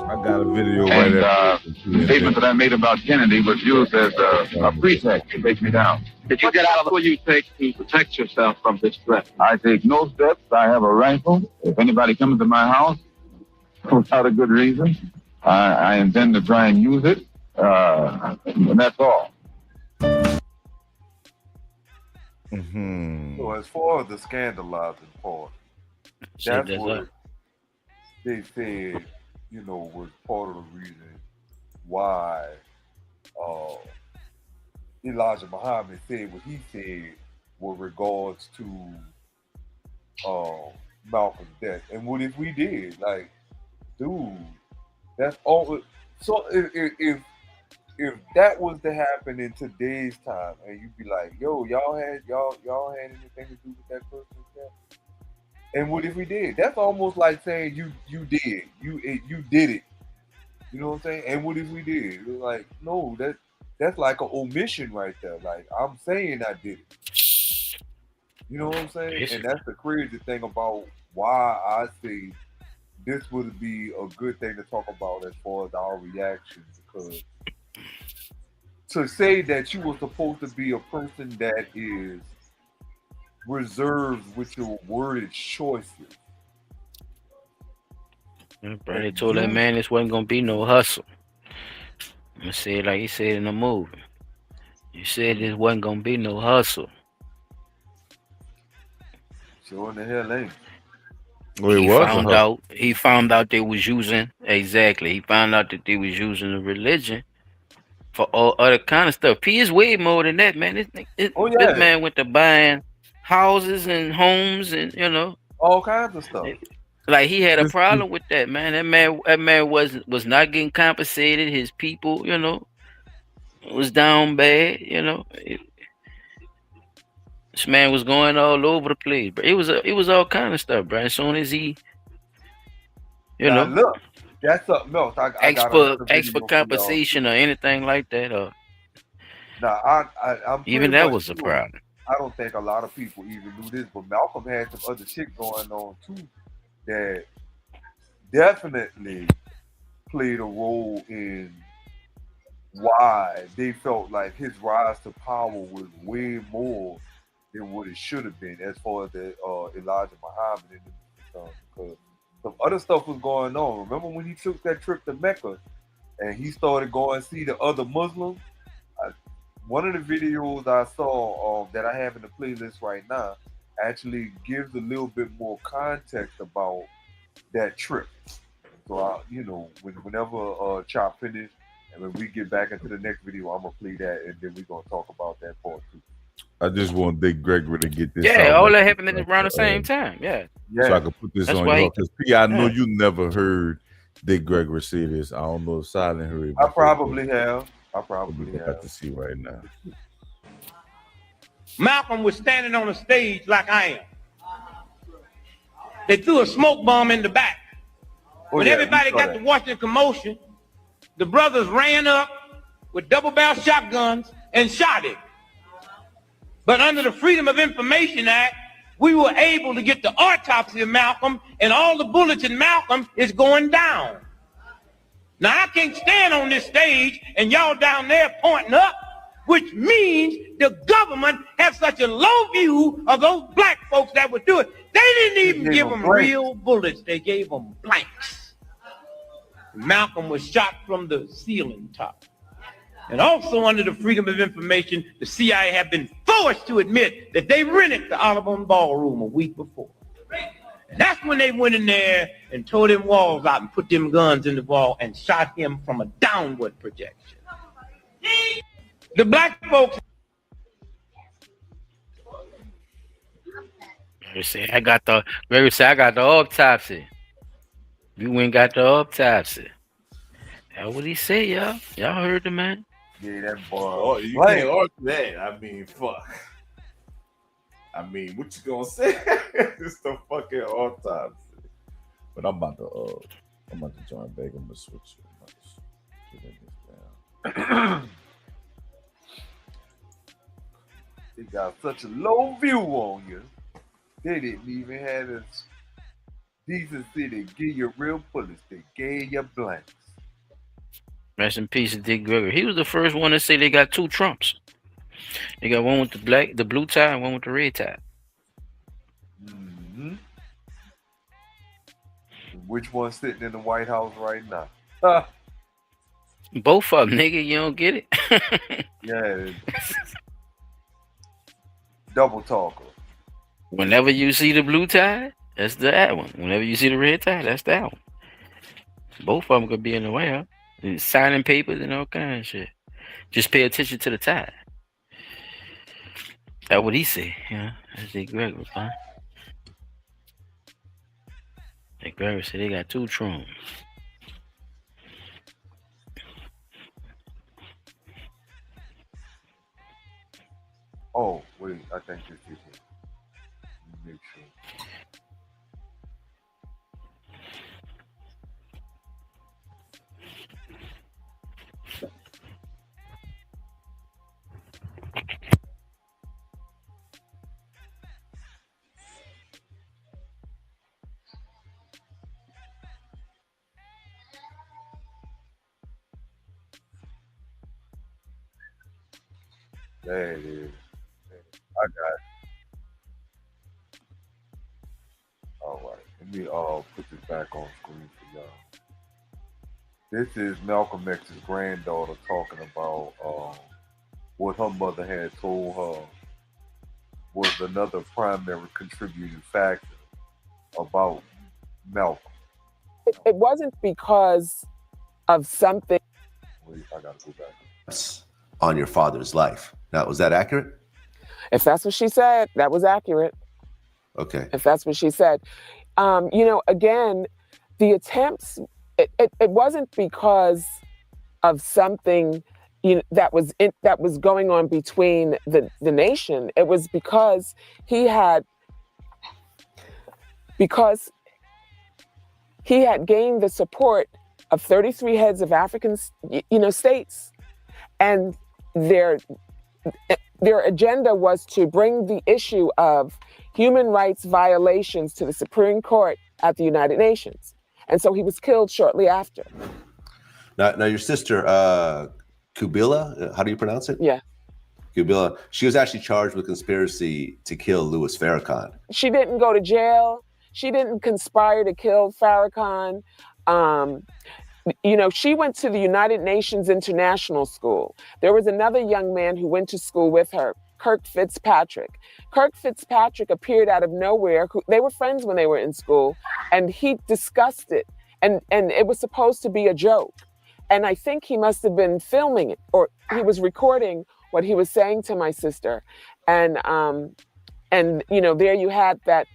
I got a video and, right the statement that I made about Kennedy was used as a pretext to take me down. Did you get out of the... What do you take to protect yourself from this threat? I take no steps. I have a rifle. If anybody comes to my house without a good reason, I intend to try and use it, and that's all. Mm-hmm. So as far as the scandalizing part, that's what they said, was part of the reason why Elijah Muhammad said what he said with regards to Malcolm's death. And what if we did? Like, dude, that's all. So if that was to happen in today's time, and you'd be like, yo, y'all had anything to do with that person's death? And what if we did? That's almost like saying you did it. You know what I'm saying? And what if we did? It was like, no, that's like an omission right there. Like, I'm saying I did it. You know what I'm saying? And that's the crazy thing about why I say this would be a good thing to talk about as far as our reactions, because to say that you were supposed to be a person that is reserved with your worded choices. Bro, they told that man this wasn't gonna be no hustle. I'm gonna say it like he said in the movie. You said this wasn't gonna be no hustle. Sure in the hell ain't. Well, He found out they was using He found out that they was using the religion for all other kind of stuff. P is way more than that, man. This man went to buying houses and homes and all kinds of stuff. Like, he had a problem with that, man. That man was not getting compensated. His people, was down bad. This man was going all over the place, bro. It was all kind of stuff, bro. As soon as he, now, look, that's something else. Ask for compensation or anything like that, or I'm even that was a problem. I don't think a lot of people even knew this, but Malcolm had some other shit going on too that definitely played a role in why they felt like his rise to power was way more than what it should have been as far as the Elijah Muhammad and because some other stuff was going on. Remember when he took that trip to Mecca and he started going to see the other Muslims? one of the videos I saw that I have in the playlist right now actually gives a little bit more context about that trip. So whenever Chop finish, and when we get back into the next video, I'm gonna play that, and then we're gonna talk about that part too. I just want Dick Gregory to get this. Yeah, out all right that happened quick, around the same time. Yeah. So I can put this That's on why your because P, I know yeah. you never heard Dick Gregory say this. I don't know if Silent heard it. I probably have. We got to see right now. Malcolm was standing on a stage like I am. They threw a smoke bomb in the back. When everybody got to watch the commotion, the brothers ran up with double-barrel shotguns and shot him. But under the Freedom of Information Act, we were able to get the autopsy of Malcolm, and all the bullets in Malcolm is going down. Now, I can't stand on this stage and y'all down there pointing up, which means the government has such a low view of those black folks that would do it. They didn't even give them real bullets. They gave them blanks. Malcolm was shot from the ceiling top. And also under the Freedom of Information, the CIA have been forced to admit that they rented the Audubon Ballroom a week before. And that's when they went in there and tore them walls out and put them guns in the wall and shot him from a downward projection. The black folks. I got the autopsy. You ain't got the autopsy. That's what he said, y'all. Y'all heard the man. Yeah, that boy. Oh, you can't argue that. I mean, fuck. I mean, what you gonna say? It's the fucking autopsy. But I'm about to join back. I'm gonna switch. Get this down. They got such a low view on you. They didn't even have the decency to give you real bullets. They gave you blanks. Rest in peace, Dick Gregory. He was the first one to say they got two Trumps. They got one with the blue tie and one with the red tie. Mm-hmm. Which one's sitting in the White House right now? Both of them, nigga. You don't get it? Yeah. Double talker. Whenever you see the blue tie, that's that one. Whenever you see the red tie, that's that one. Both of them could be in the White House. Signing papers and all kinds of shit. Just pay attention to the tie. That's what he said. Yeah, that's Dick Gregory, huh? Dick Gregory said they got two Trumps. Oh, wait, I think this is it. Make sure. There it is. I got it. All right. Let me put this back on screen for y'all. This is Malcom X's granddaughter talking about what her mother had told her was another primary contributing factor about Malcolm. It wasn't because of something. Wait, I gotta go back. On your father's life. Now, was that accurate? If that's what she said, that was accurate. Okay. If that's what she said. Again, the attempts, it wasn't because of something that was going on between the nation. It was because he had gained the support of 33 heads of African states, and their agenda was to bring the issue of human rights violations to the Supreme Court at the United Nations. And so he was killed shortly after. Now your sister, Kubila, how do you pronounce it? Yeah. Kubila, she was actually charged with conspiracy to kill Louis Farrakhan. She didn't go to jail. She didn't conspire to kill Farrakhan. she went to the United Nations International School. There was another young man who went to school with her, Kirk Fitzpatrick. Kirk Fitzpatrick appeared out of nowhere. They were friends when they were in school, and he discussed it, and it was supposed to be a joke. And I think he must have been filming it, or he was recording what he was saying to my sister. And there you had that,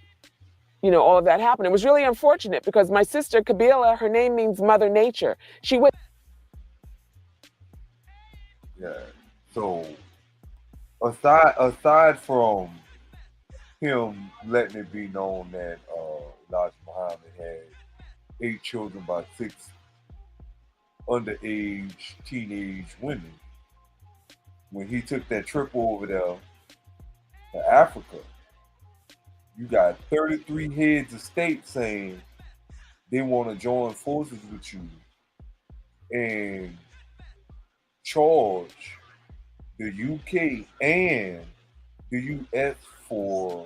all of that happened. It was really unfortunate because my sister, Kabila, her name means Mother Nature. She would. Yeah. So aside from him letting it be known that Elijah Muhammad had 8 children by 6 underage teenage women, when he took that trip over there to Africa, you got 33 heads of state saying they want to join forces with you and charge the UK and the US for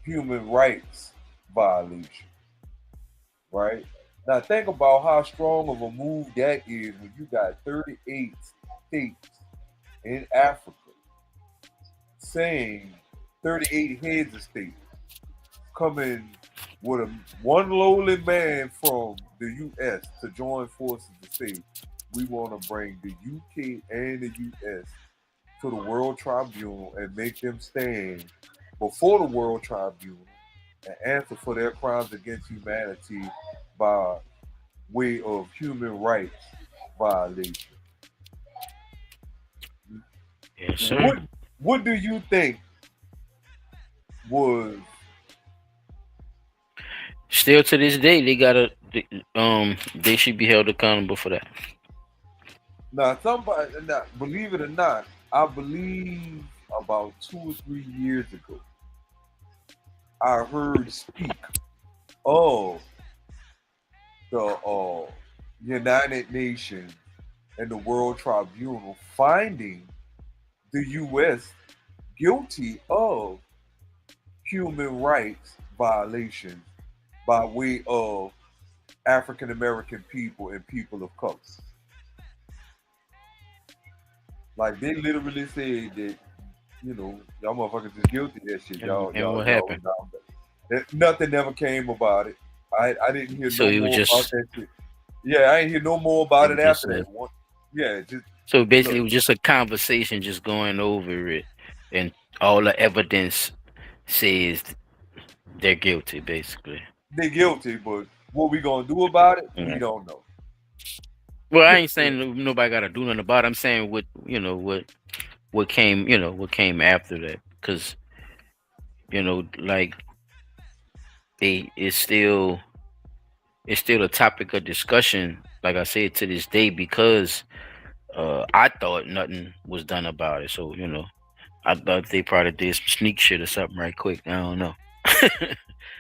human rights violation, right? Now think about how strong of a move that is when you got 38 states in Africa saying 38 heads of state coming with one lowly man from the US to join forces to say we want to bring the UK and the US to the World Tribunal and make them stand before the World Tribunal and answer for their crimes against humanity by way of human rights violation. Yes, sir. What do you think was still to this day they should be held accountable for that? Now, believe it or not, I believe about 2 or 3 years ago, I heard speak of the United Nations and the World Tribunal finding the U.S. guilty of human rights violations by way of African American people and people of color. Like they literally said that, y'all motherfuckers is guilty of that shit. And what happened? Nothing ever came about it. I didn't hear so no more about that shit. Yeah, I didn't hear no more about it after that one. Yeah, so basically it was just a conversation just going over it, and all the evidence says they're guilty, basically. They're guilty, but what we gonna do about it, we don't know. Well, I ain't saying nobody gotta do nothing about it. I'm saying what came after that, because like it's still a topic of discussion, like I said, to this day, because I thought nothing was done about it. So I thought they probably did some sneak shit or something right quick. I don't know.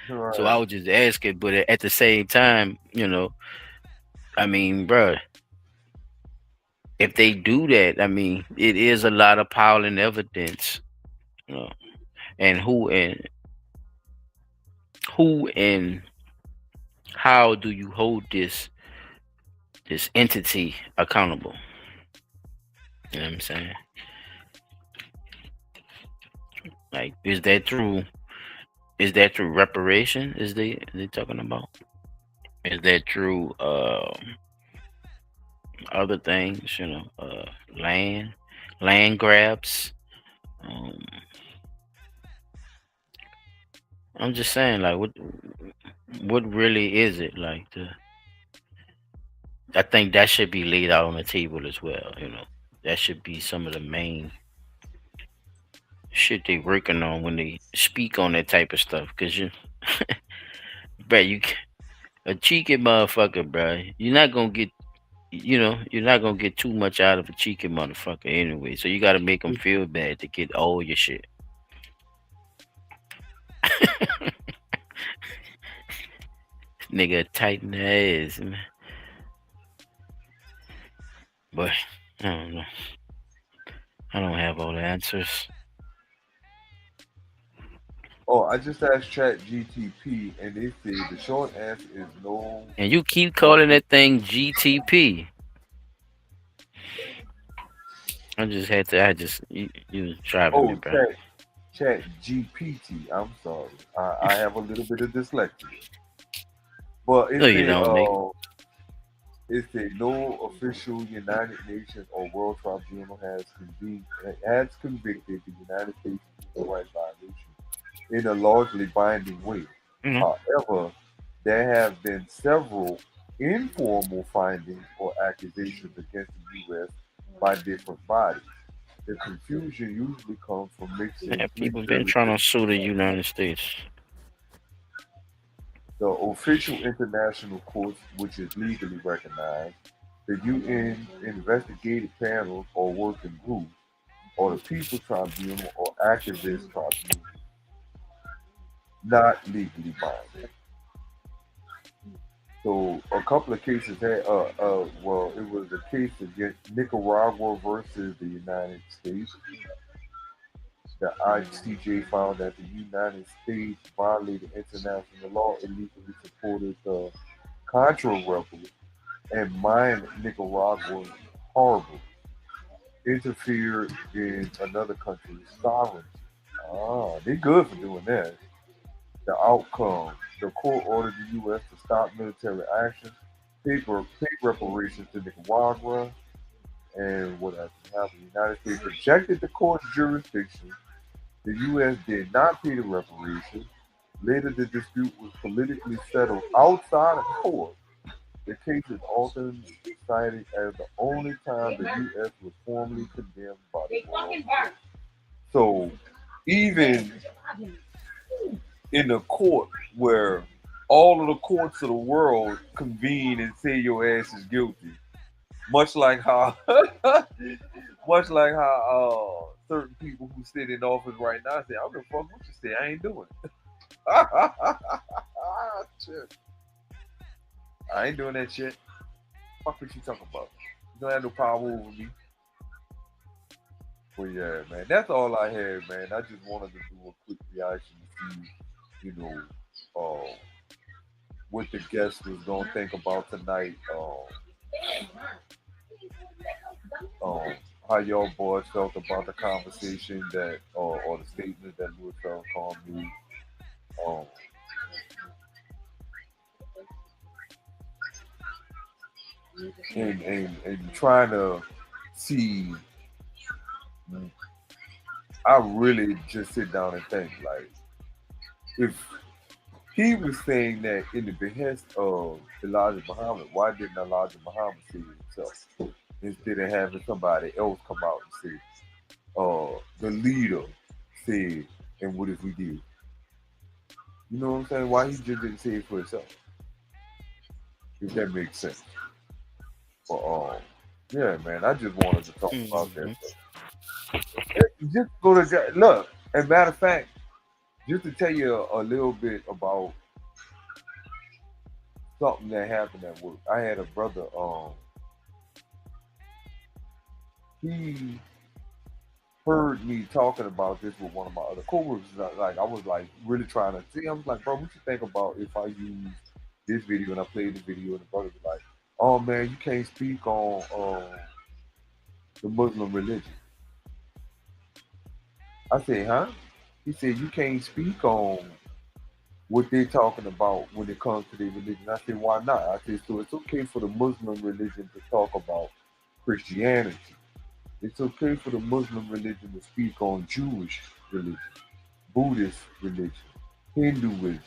Right. So I was just asking, but at the same time, I mean, bruh, if they do that, I mean, it is a lot of piling evidence, and who and how do you hold this entity accountable? You know what I'm saying? Like, is that through reparation? Is they talking about? Is that through other things? Land grabs. I'm just saying, like, what really is it? Like, I think that should be laid out on the table as well. That should be some of the main shit they working on when they speak on that type of stuff. Cause a cheeky motherfucker, bro. You're not gonna get too much out of a cheeky motherfucker anyway. So you gotta make them feel bad to get all your shit. Nigga tighten the ass, man. But I don't know. I don't have all the answers. Oh, I just asked Chat GTP, and they say the short answer is no. And you keep calling that thing GTP. You was driving me, Oh, bro. Chat GPT. I'm sorry. I have a little bit of dyslexia. But No, you don't, Nick. it's a no official United Nations or World Tribunal has convicted the United States of human rights violation in a largely binding way. However, there have been several informal findings or accusations against the U.S. by different bodies. The confusion usually comes from mixing Yeah, three people been very trying to different. sue the United States. The official international courts, which is legally recognized, the UN investigative panels or working groups, or the People Tribunal or Activist Tribunal, not legally binding. So a couple of cases had, it was a case against Nicaragua versus the United States. The ICJ found that the United States violated international law, illegally supported the Contra rebels, and mined Nicaragua horrible, interfered in another country's sovereignty. Ah, they good for doing that. The outcome: the court ordered the U.S. to stop military actions, pay reparations to Nicaragua, and what else happened? The United States rejected the court's jurisdiction. The U.S. did not pay the reparations. Later, the dispute was politically settled outside of court. The case is often cited as the only time the U.S. was formally condemned by the world. So, even in the court where all of the courts of the world convene and say your ass is guilty, much like how, certain people who sit in office right now say, "I'm gonna fuck what you say. I ain't doing it." Shit. I ain't doing that shit. Fuck what you talking about? You don't have no power over me. But yeah, man, that's all I had, man. I just wanted to do a quick reaction to see, what the guest was gonna think about tonight. How y'all boys felt about the conversation that, or the statement that Louis Farrakhan made. And trying to see. I really just sit down and think, like, if he was saying that in the behest of Elijah Muhammad, why didn't Elijah Muhammad say it himself instead of having somebody else come out and say, the leader said, and what if we did? You know what I'm saying? Why he just didn't say it for himself? If that makes sense. But yeah, man, I just wanted to talk about that. Just go to look. As a matter of fact, just to tell you a little bit about something that happened at work. I had a brother. He heard me talking about this with one of my other coworkers. Like I was like really trying to see. I was like, bro, what you think about if I use this video and I played the video and the brother was like, oh man, you can't speak on the Muslim religion. I said, huh? He said, you can't speak on what they're talking about when it comes to their religion. I said, why not? I said, so it's okay for the Muslim religion to talk about Christianity. It's okay for the Muslim religion to speak on Jewish religion, Buddhist religion, Hinduism,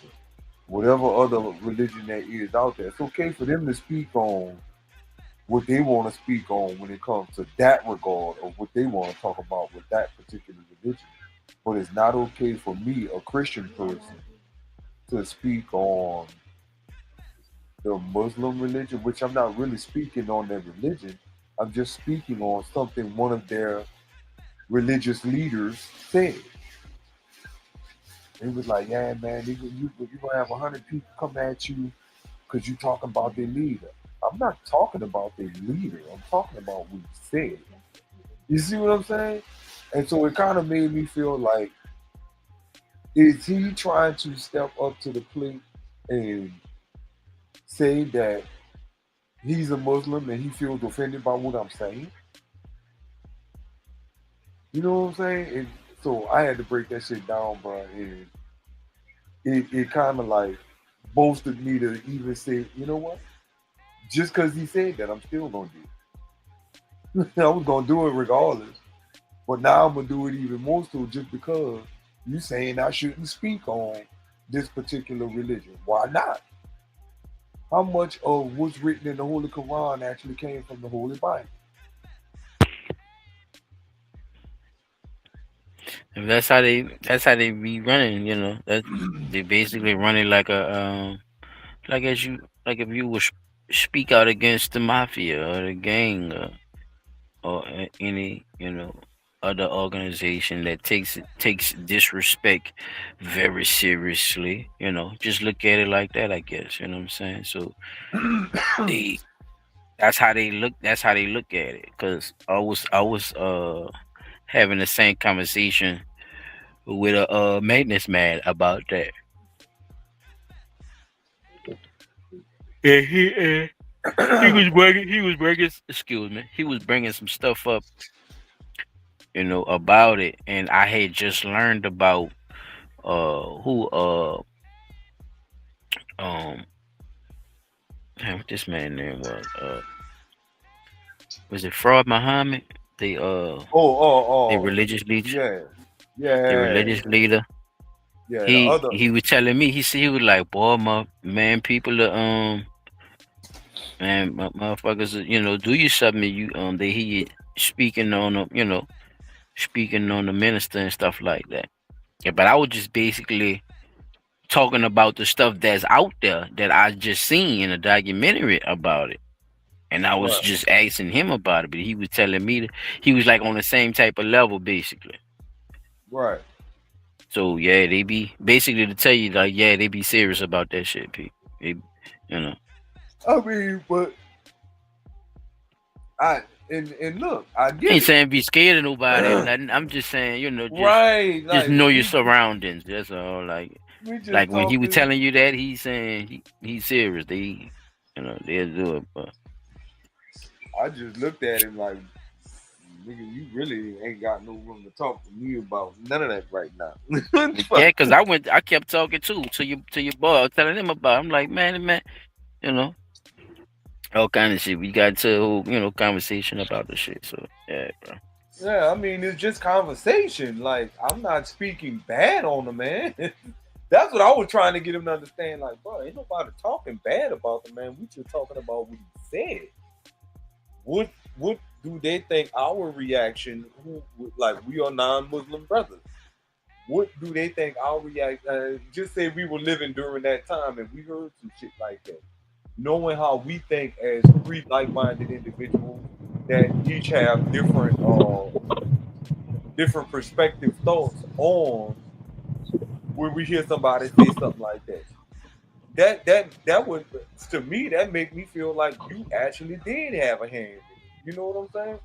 whatever other religion that is out there. It's okay for them to speak on what they want to speak on when it comes to that regard of what they want to talk about with that particular religion. But it's not okay for me, a Christian person, to speak on the Muslim religion, which I'm not really speaking on their religion. I'm just speaking on something one of their religious leaders said. It was like, yeah, man, you're going to have 100 people come at you because you're talking about their leader. I'm not talking about their leader. I'm talking about what he said. You see what I'm saying? And so it kind of made me feel like Is he trying to step up to the plate and say that he's a Muslim and he feels offended by what I'm saying? You know what I'm saying? And so I had to break that shit down, bro. And it kind of like boasted me to even say, you know what? Just because he said that, I'm still gonna do it. I was gonna do it regardless, but now I'm gonna do it even more so just because you saying I shouldn't speak on this particular religion. Why not? How much of what's written in the Holy Quran actually came from the Holy Bible? And that's how they be running, you know. That they basically running like a like as you like if you would speak out against the mafia or the gang or any other organization that takes disrespect very seriously. Just look at it like that, I guess. You know what I'm saying? So they that's how they look. That's how they look at it. Cause I was having the same conversation with a maintenance man about that. Yeah, he was bringing excuse me, he was bringing some stuff up, about it, and I had just learned about who what this man name was it Fraud Muhammad? The the religious leader. Yeah. The religious leader. Yeah, the He other he was telling me, he was like, boy, people are man, motherfuckers, do you something, you they hear you speaking on them, speaking on the minister and stuff like that. Yeah, but I was just basically talking about the stuff that's out there that I just seen in a documentary about it. And I was Right. just asking him about it, but he was telling me that he was like on the same type of level, basically. Right. So yeah, they be basically to tell you like, yeah, they be serious about that shit, people. They, I mean, but and look, I I get ain't it. saying be scared of nobody or nothing. I'm just saying, just Right, just like know your surroundings. That's all. we just Like when he was talking. telling you that, he's saying he's serious. They'll do it. But I just looked at him like, nigga, you really ain't got no room to talk to me about none of that right now. yeah, because I kept talking to your boy, I was telling him about it. I'm like, man, all kind of shit. We got to a whole, conversation about the shit. So yeah, bro. Yeah, I mean, it's just conversation. Like, I'm not speaking bad on the man. That's what I was trying to get him to understand. Like, bro, ain't nobody talking bad about the man. We just talking about what he said. What do they think our reaction? Like, we are non-Muslim brothers. What do they think our reaction? Just say we were living during that time and we heard some shit like that. Knowing how we think as three like-minded individuals that each have different perspective thoughts on when we hear somebody say something like that. That would, to me, that make me feel like you actually did have a hand in it. You know what I'm saying?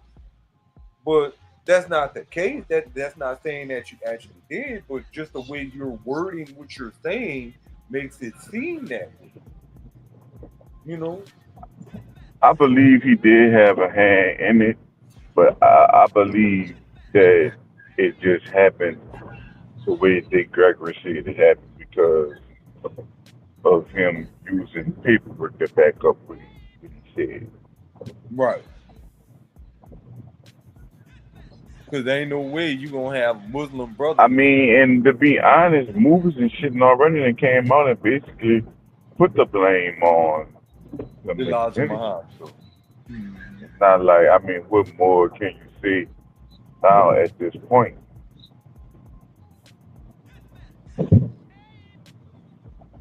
But that's not the case. That's not saying that you actually did, but just the way you're wording what you're saying makes it seem that way. You know? I believe he did have a hand in it, but I believe that it just happened the way Dick Gregory said it happened because of him using paperwork to back up what he said. Right. Because there ain't no way you gonna have Muslim brothers. I mean, and to be honest, movies and shit and already then came out and basically put the blame on the Elijah Mexicans. Muhammad. So it's not like, I mean, what more can you say now at this point?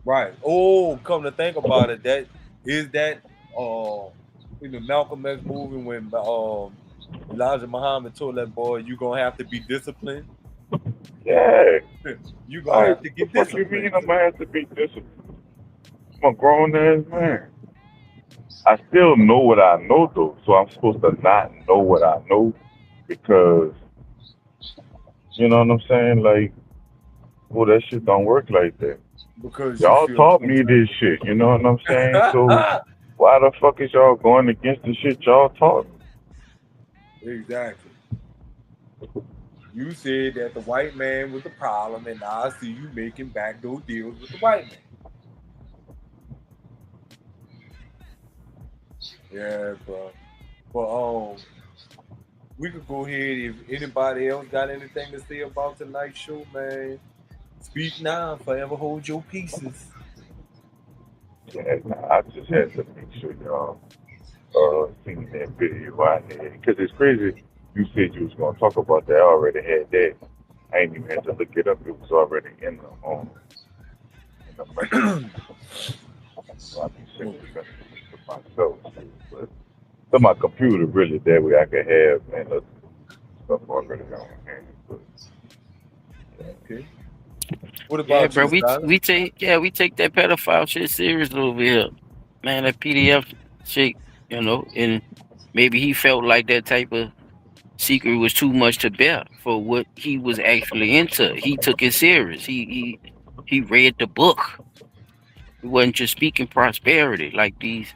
Right. Oh, come to think about it, that in the Malcolm X movie when Elijah Muhammad told that boy, "You gonna have to be disciplined." Yeah. You gonna have to get What you disciplined. mean I'm gonna have to be disciplined? I'm a grown ass man. I still know what I know though, so I'm supposed to not know what I know because you know what I'm saying? Like Well, that shit don't work like that. Because you Y'all feel taught me this shit. You know what I'm saying? So why the fuck is y'all going against the shit y'all taught me? exactly. You said that the white man was the problem, and now I see you making backdoor deals with the white man. Yeah, bro. But we could go ahead if anybody else got anything to say about tonight's show, man. Speak now, forever hold your pieces. Yeah, nah, I just had to make sure y'all seen that video I had. Because it's crazy. You said you was gonna talk about that. I already had that. I ain't even had to look it up. It was already in the message. So I be sending messages to myself too. But to my computer really that way I could have and other stuff already on hand. But Okay. What Yeah, about bro. you, We Silas? we take that pedophile shit serious over here, man. That PDF shit, and maybe he felt like that type of secret was too much to bear for what he was actually into. He took it serious. He read the book. He wasn't just speaking prosperity like these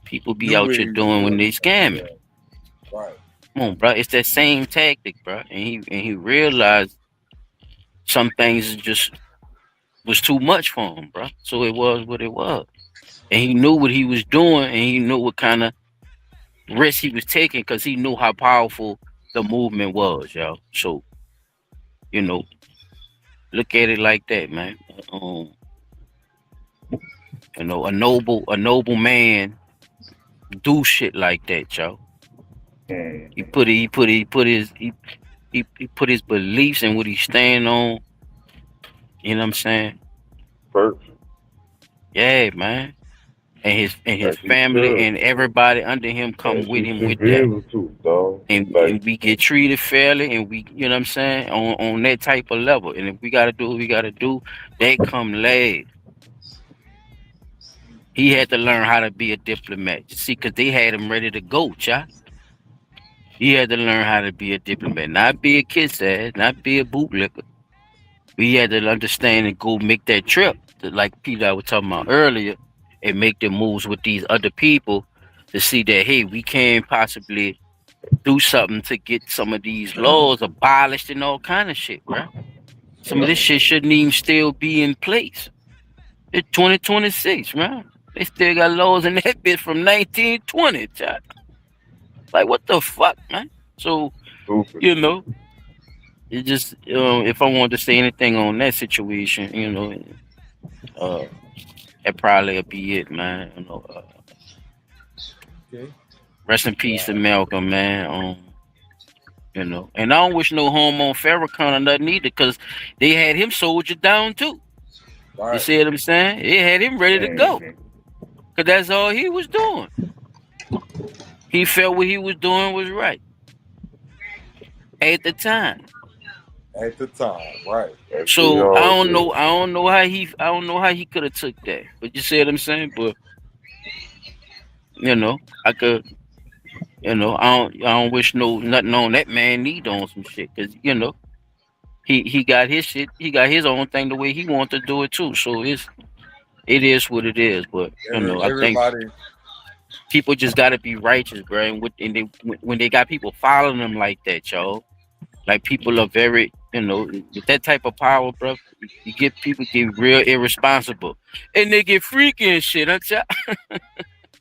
people be New out here age doing when stuff. they Yeah. scamming. Right. Come on, bro. It's that same tactic, bro. And he realized some things just was too much for him, bro. So it was what it was. And he knew what he was doing, and he knew what kind of risk he was taking because he knew how powerful the movement was, yo. So, you know, look at it like that, man. A noble man do shit like that, yo. He put his beliefs and what he stand on. You know what I'm saying? first, Yeah, man. And his as he family should, and everybody under him come as with he him should with be that. able to, dog. And we get treated fairly, and we, you know what I'm saying, on that type of level. And if we gotta do what we gotta do, that come last. He had to learn how to be a diplomat. See, because they had him ready to go, child. He had to learn how to be a diplomat, not be a kiss ass, not be a bootlicker. We had to understand and go make that trip, like Peter I was talking about earlier, and make the moves with these other people to see that, hey, we can possibly do something to get some of these laws abolished and all kind of shit, bro. Some of this shit shouldn't even still be in place. It's 2026, man. They still got laws in that bit from 1920, child. Like, what the fuck, man? So, stupid. it just, if I wanted to say anything on that situation, that probably would be it, man. Okay. Rest in peace to Malcolm, man. And I don't wish no harm on Farrakhan or nothing either, because they had him soldier down too. Right. You see what I'm saying? They had him ready to go, because that's all he was doing. He felt what he was doing was right at the time. At the time, right. So I don't know how he could have took that. But you see what I'm saying? But I could. I don't wish nothing on that man need on some shit, because he got his shit. He got his own thing the way he wanted to do it too. So it is what it is. But I think people just got to be righteous, bro. And when they got people following them like that, y'all, like people are very, with that type of power, bro. You get people get real irresponsible, and they get freaky and shit, huh, y'all?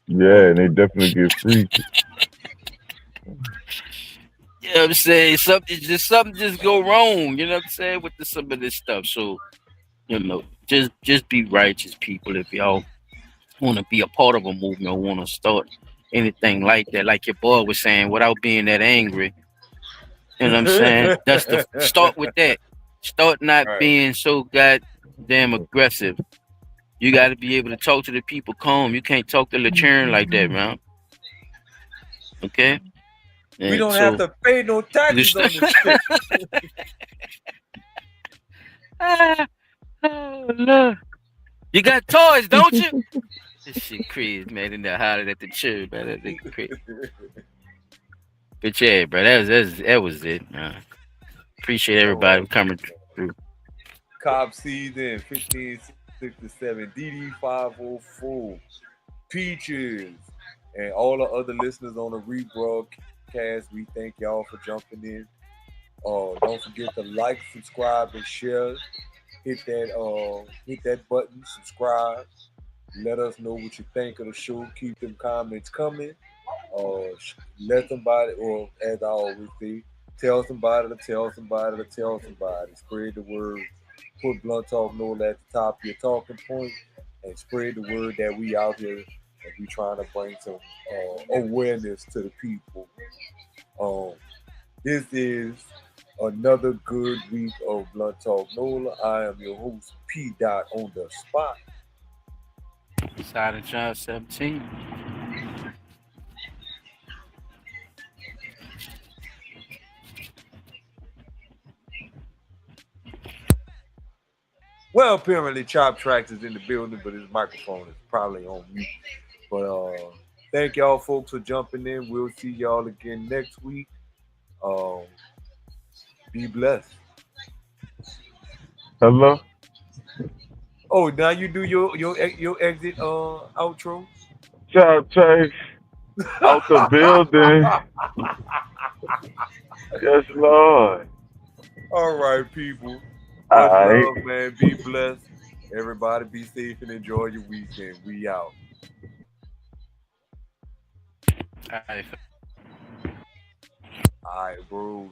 Yeah, and they definitely get freaky. You know what I'm saying? Something just go wrong, you know what I'm saying, with some of this stuff. So, just be righteous, people. If y'all want to be a part of a movement or want to start anything like that, like your boy was saying, without being that angry. You know what I'm saying? That's the start with that. Start not being so goddamn aggressive. You got to be able to talk to the people calm. You can't talk to LeChern like that, man. Okay? We don't have to pay no taxes on this shit. Oh, Lord. You got toys, don't you? This shit crazy, man. In there hollering at the church, man. That nigga crazy. But yeah, bro, that was it, man. Appreciate everybody coming through. Cop Season 1567, DD504, Peaches, and all the other listeners on the rebroadcast. We thank y'all for jumping in. Don't forget to like, subscribe, and share. Hit that button, subscribe. Let us know what you think of the show. Keep them comments coming. Let somebody, or as I always say, tell somebody to tell somebody to tell somebody. Spread the word. Put Blunt Talk NOLA at the top of your talking point, and spread the word that we out here and we trying to bring some awareness to the people. This is another good week of Blunt Talk NOLA. I am your host, P. Dot on the spot. Silent John 17. Well, apparently Chop Tracks is in the building, but his microphone is probably on mute. But thank y'all folks for jumping in. We'll see y'all again next week. Be blessed. Hello? Oh, now you do your exit outro? Chop Tracks out the building. Yes, Lord. All right, people. All Much right. love, man. Be blessed. Everybody be safe and enjoy your weekend. We out. All right. All right, bros.